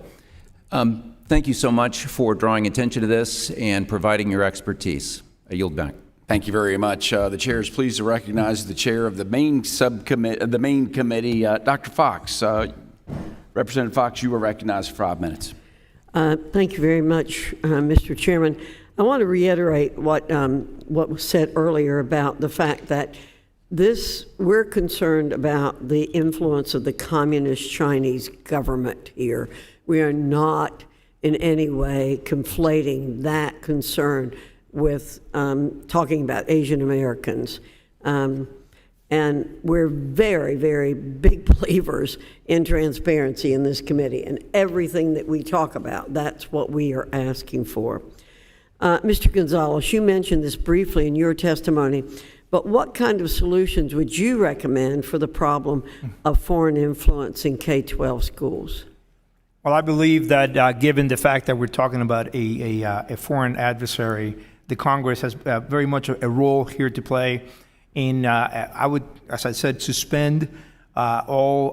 Thank you so much for drawing attention to this and providing your expertise. I yield back. Thank you very much. The chair is pleased to recognize the chair of the main committee, Dr. Fox. Representative Fox, you are recognized for 5 minutes. Thank you very much, Mr. Chairman. I want to reiterate what was said earlier about the fact that we're concerned about the influence of the Communist Chinese government here. We are not in any way conflating that concern with talking about Asian Americans. And we're very, very big believers in transparency in this committee, and everything that we talk about, that's what we are asking for. Mr. Gonzalez, you mentioned this briefly in your testimony, but what kind of solutions would you recommend for the problem of foreign influence in K-12 schools? Well, I believe that given the fact that we're talking about a foreign adversary, the Congress has very much a role here to play. And I would, as I said, suspend all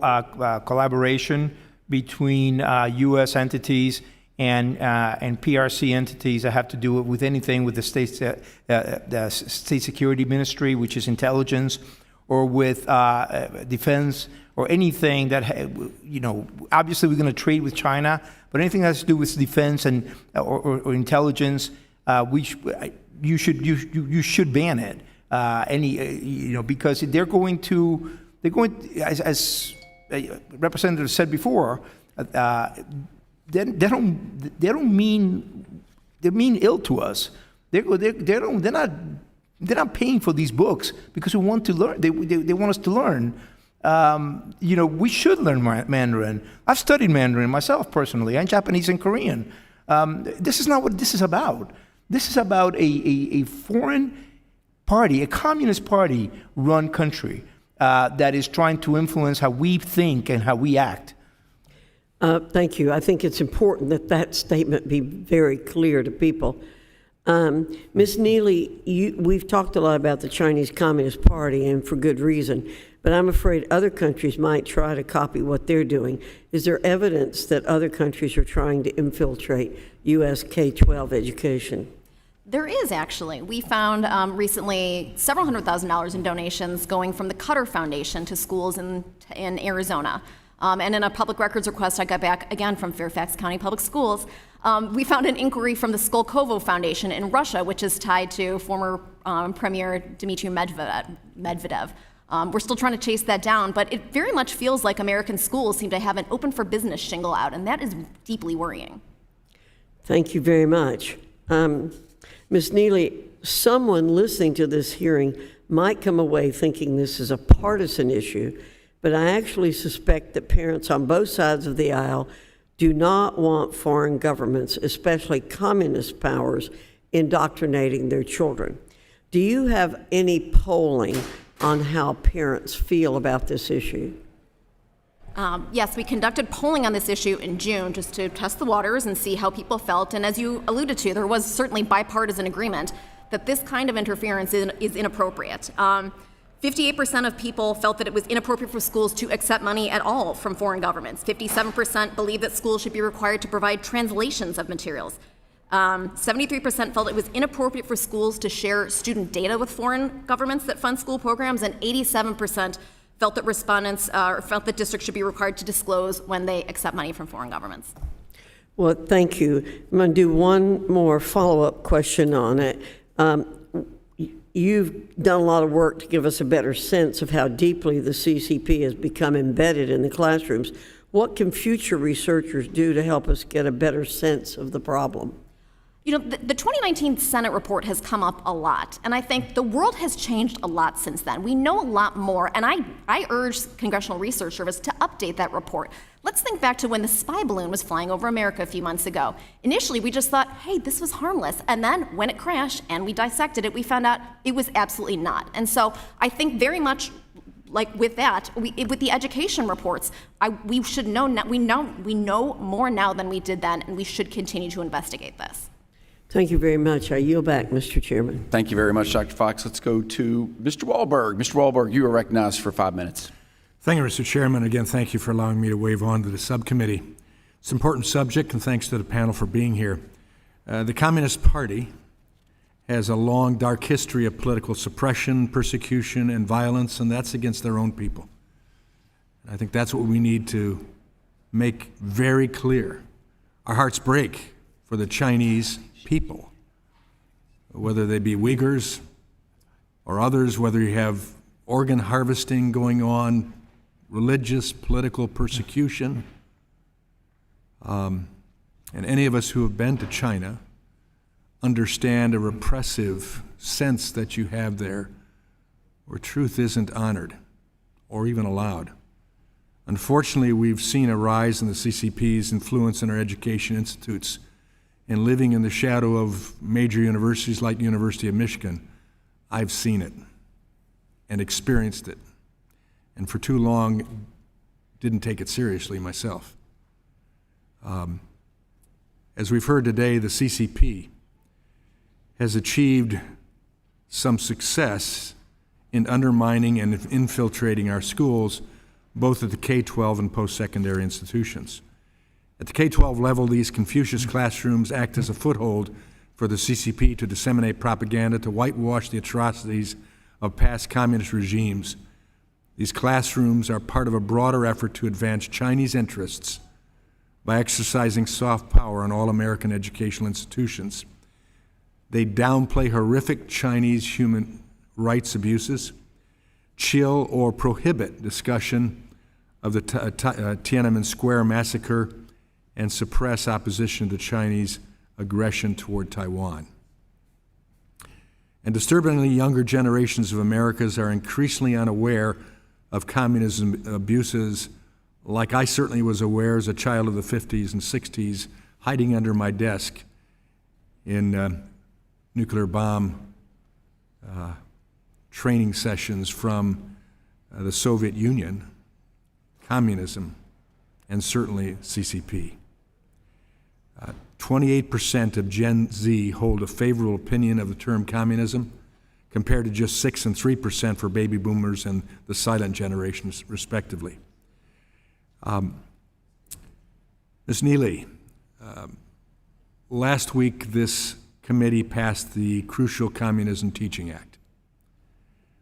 collaboration between U.S. entities and PRC entities that have to do with anything with the State Security Ministry, which is intelligence, or with defense, or anything that, obviously we're going to trade with China, but anything that has to do with defense and or intelligence, you should ban it. Because they're going, as Representative said before, they mean ill to us. They're not paying for these books because we want to learn. They want us to learn. We should learn Mandarin. I've studied Mandarin myself personally, and Japanese and Korean. This is not what this is about. This is about a foreign party, a communist party run country that is trying to influence how we think and how we act. Thank you. I think it's important that that statement be very clear to people. Ms. Neely, we've talked a lot about the Chinese Communist Party, and for good reason, but I'm afraid other countries might try to copy what they're doing. Is there evidence that other countries are trying to infiltrate U.S. K-12 education? There is, actually. We found recently several $100,000 in donations going from the Qatar Foundation to schools in Arizona. And in a public records request I got back, again, from Fairfax County Public Schools, we found an inquiry from the Skolkovo Foundation in Russia, which is tied to former Premier Dmitry Medvedev. We're still trying to chase that down, but it very much feels like American schools seem to have an open for business shingle out, and that is deeply worrying. Thank you very much. Ms. Neely, someone listening to this hearing might come away thinking this is a partisan issue, but I actually suspect that parents on both sides of the aisle do not want foreign governments, especially communist powers, indoctrinating their children. Do you have any polling on how parents feel about this issue? Yes, we conducted polling on this issue in June just to test the waters and see how people felt. And as you alluded to, there was certainly bipartisan agreement that this kind of interference is inappropriate. 58% of people felt that it was inappropriate for schools to accept money at all from foreign governments. 57% believe that schools should be required to provide translations of materials. 73% felt it was inappropriate for schools to share student data with foreign governments that fund school programs, and 87% felt that respondents felt that districts should be required to disclose when they accept money from foreign governments. Well, thank you. I'm going to do one more follow-up question on it. You've done a lot of work to give us a better sense of how deeply the CCP has become embedded in the classrooms. What can future researchers do to help us get a better sense of the problem? You know, the 2019 Senate report has come up a lot, and I think the world has changed a lot since then. We know a lot more, and I urge Congressional Research Service to update that report. Let's think back to when the spy balloon was flying over America a few months ago. Initially, we just thought, hey, this was harmless, and then when it crashed and we dissected it, we found out it was absolutely not. And so I think very much like with that, with the education reports, we should know now, we know more now than we did then, and we should continue to investigate this. Thank you very much. I yield back, Mr. Chairman. Thank you very much, Dr. Fox. Let's go to Mr. Wahlberg. Mr. Wahlberg, you are recognized for 5 minutes. Thank you, Mr. Chairman. Again, thank you for allowing me to wave on to the subcommittee. It's an important subject, and thanks to the panel for being here. The Communist Party has a long, dark history of political suppression, persecution, and violence, and that's against their own people. And I think that's what we need to make very clear. Our hearts break for the Chinese people, whether they be Uyghurs or others, whether you have organ harvesting going on, religious, political persecution. And any of us who have been to China understand a repressive sense that you have there where truth isn't honored or even allowed. Unfortunately, we've seen a rise in the CCP's influence in our education institutes. And living in the shadow of major universities like the University of Michigan, I've seen it and experienced it. And for too long, didn't take it seriously myself. As we've heard today, the CCP has achieved some success in undermining and infiltrating our schools, both at the K-12 and post-secondary institutions. At the K-12 level, these Confucius classrooms act as a foothold for the CCP to disseminate propaganda, to whitewash the atrocities of past communist regimes. These classrooms are part of a broader effort to advance Chinese interests by exercising soft power on all American educational institutions. They downplay horrific Chinese human rights abuses, chill or prohibit discussion of the Tiananmen Square massacre, and suppress opposition to Chinese aggression toward Taiwan. And disturbingly, younger generations of Americans are increasingly unaware of communism abuses, like I certainly was aware as a child of the 50s and 60s, hiding under my desk in nuclear bomb training sessions from the Soviet Union, communism, and certainly CCP. 28% of Gen Z hold a favorable opinion of the term communism, compared to just 6% and 3% for baby boomers and the silent generations, respectively. Ms. Neely, last week this committee passed the crucial Communism Teaching Act,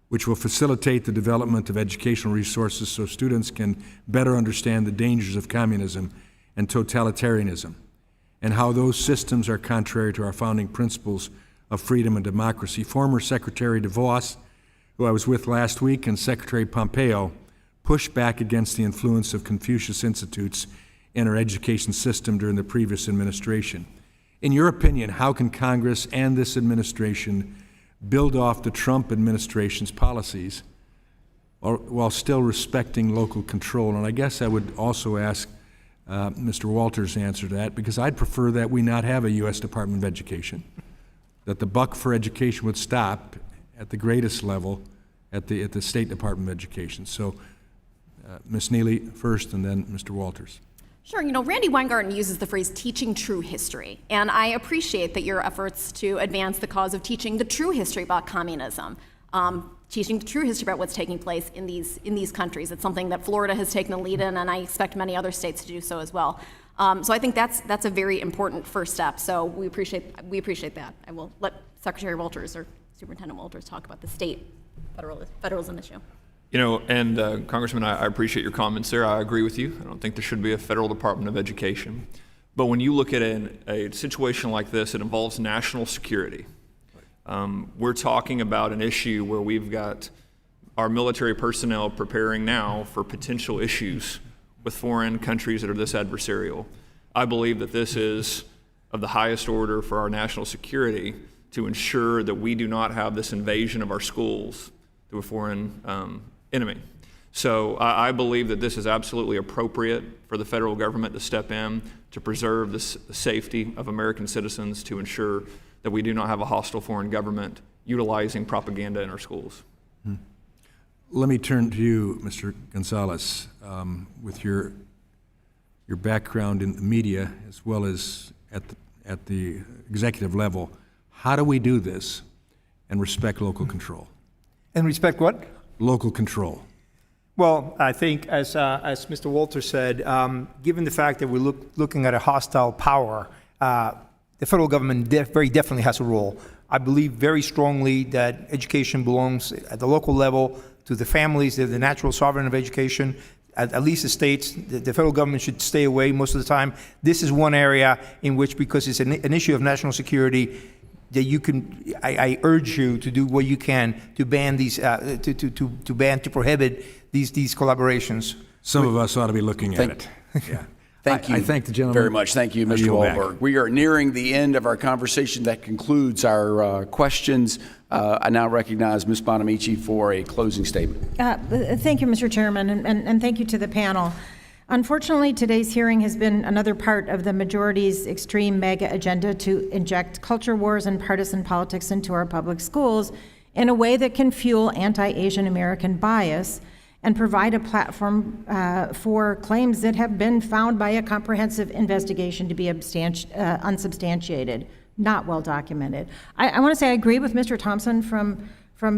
which will facilitate the development of educational resources so students can better understand the dangers of communism and totalitarianism, and how those systems are contrary to our founding principles of freedom and democracy. Former Secretary DeVos, who I was with last week, and Secretary Pompeo pushed back against the influence of Confucius Institutes in our education system during the previous administration. In your opinion, how can Congress and this administration build off the Trump administration's policies while still respecting local control? And I guess I would also ask Mr. Walters' answer to that, because I'd prefer that we not have a U.S. Department of Education, that the buck for education would stop at the greatest level at the State Department of Education. So, Ms. Neely first, and then Mr. Walters. Sure. You know, Randy Weingarten uses the phrase teaching true history, and I appreciate that your efforts to advance the cause of teaching the true history about communism, teaching the true history about what's taking place in these countries. It's something that Florida has taken the lead in, and I expect many other states to do so as well. So I think that's a very important first step. So we appreciate that. I will let Secretary Walters or Superintendent Walters talk about the state federalism issue. You know, and Congressman, I appreciate your comments there. I agree with you. I don't think there should be a federal Department of Education. But when you look at a situation like this, it involves national security. We're talking about an issue where we've got our military personnel preparing now for potential issues with foreign countries that are this adversarial. I believe that this is of the highest order for our national security to ensure that we do not have this invasion of our schools through a foreign enemy. So I believe that this is absolutely appropriate for the federal government to step in to preserve the safety of American citizens, to ensure that we do not have a hostile foreign government utilizing propaganda in our schools. Let me turn to you, Mr. Gonzalez, with your background in the media as well as at the executive level. How do we do this and respect local control? And respect what? Local control. Well, I think, as Mr. Walters said, given the fact that we're looking at a hostile power, the federal government very definitely has a role. I believe very strongly that education belongs at the local level to the families. They're the natural sovereign of education. At least the states, the federal government should stay away most of the time. This is one area in which, because it's an issue of national security, that you can, I urge you to do what you can to ban these, to prohibit these collaborations. Some of us ought to be looking at it. Yeah. Thank you. I thank the gentleman very much. Thank you, Mr. Wahlberg. We are nearing the end of our conversation. That concludes our questions. I now recognize Ms. Bonamici for a closing statement. Thank you, Mr. Chairman, and thank you to the panel. Unfortunately, today's hearing has been another part of the majority's extreme MAGA agenda to inject culture wars and partisan politics into our public schools in a way that can fuel anti-Asian American bias and provide a platform for claims that have been found by a comprehensive investigation to be unsubstantiated, not well documented. I want to say I agree with Mr. Thompson from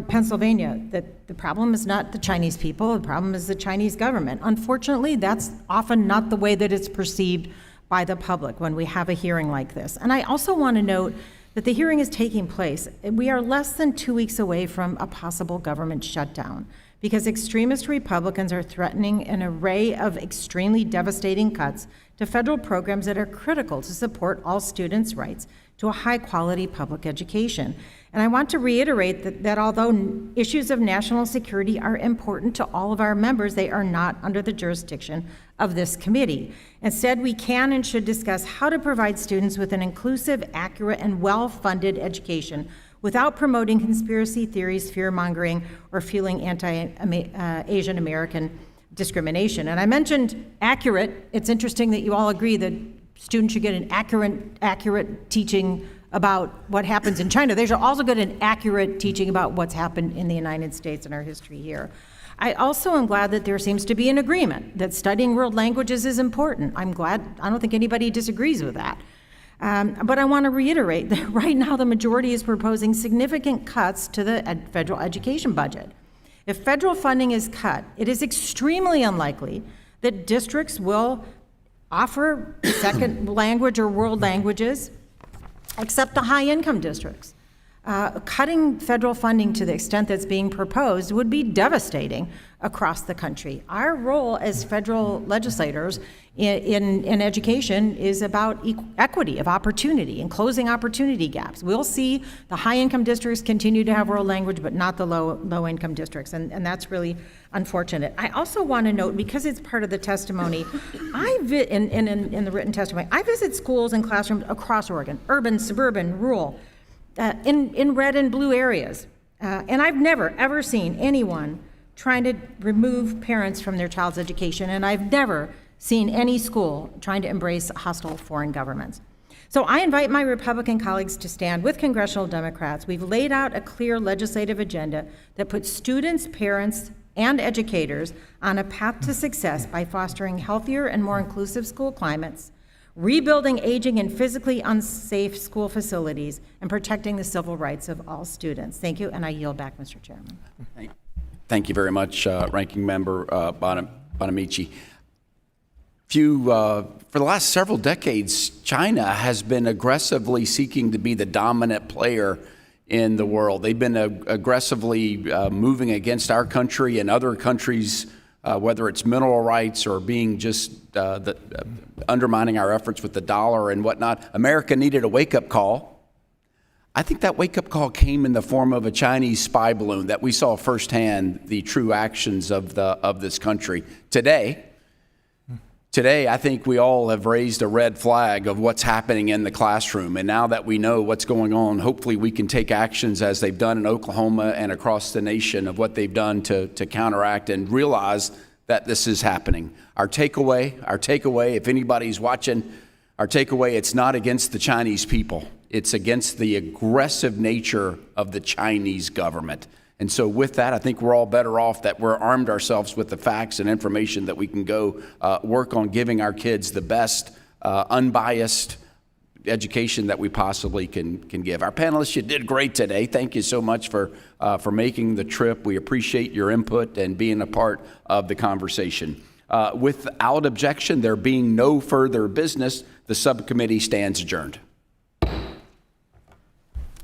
Pennsylvania that the problem is not the Chinese people, the problem is the Chinese government. Unfortunately, that's often not the way that it's perceived by the public when we have a hearing like this. And I also want to note that the hearing is taking place. We are less than 2 weeks away from a possible government shutdown, because extremist Republicans are threatening an array of extremely devastating cuts to federal programs that are critical to support all students' rights to a high-quality public education. And I want to reiterate that although issues of national security are important to all of our members, they are not under the jurisdiction of this committee. Instead, we can and should discuss how to provide students with an inclusive, accurate, and well-funded education without promoting conspiracy theories, fear-mongering, or fueling anti-Asian American discrimination. And I mentioned accurate. It's interesting that you all agree that students should get an accurate teaching about what happens in China. They should also get an accurate teaching about what's happened in the United States and our history here. I also am glad that there seems to be an agreement that studying world languages is important. I'm glad. I don't think anybody disagrees with that. But I want to reiterate that right now the majority is proposing significant cuts to the federal education budget. If federal funding is cut, it is extremely unlikely that districts will offer second language or world languages, except the high-income districts. Cutting federal funding to the extent that's being proposed would be devastating across the country. Our role as federal legislators in education is about equity of opportunity and closing opportunity gaps. We'll see the high-income districts continue to have world language, but not the low-income districts, and that's really unfortunate. I also want to note, because it's part of the testimony, in the written testimony, I visit schools and classrooms across Oregon, urban, suburban, rural, in red and blue areas. And I've never, ever seen anyone trying to remove parents from their child's education, and I've never seen any school trying to embrace hostile foreign governments. So I invite my Republican colleagues to stand with congressional Democrats. We've laid out a clear legislative agenda that puts students, parents, and educators on a path to success by fostering healthier and more inclusive school climates, rebuilding aging and physically unsafe school facilities, and protecting the civil rights of all students. Thank you, and I yield back, Mr. Chairman. Thank you very much, Ranking Member Bonamici. For the last several decades, China has been aggressively seeking to be the dominant player in the world. They've been aggressively moving against our country and other countries, whether it's mineral rights or being just undermining our efforts with the dollar and whatnot. America needed a wake-up call. I think that wake-up call came in the form of a Chinese spy balloon that we saw firsthand the true actions of this country. Today, I think we all have raised a red flag of what's happening in the classroom. And now that we know what's going on, hopefully we can take actions as they've done in Oklahoma and across the nation of what they've done to counteract and realize that this is happening. Our takeaway, if anybody's watching, it's not against the Chinese people. It's against the aggressive nature of the Chinese government. And so with that, I think we're all better off that we're armed ourselves with the facts and information that we can go work on giving our kids the best unbiased education that we possibly can give. Our panelists, you did great today. Thank you so much for making the trip. We appreciate your input and being a part of the conversation. Without objection, there being no further business, the subcommittee stands adjourned.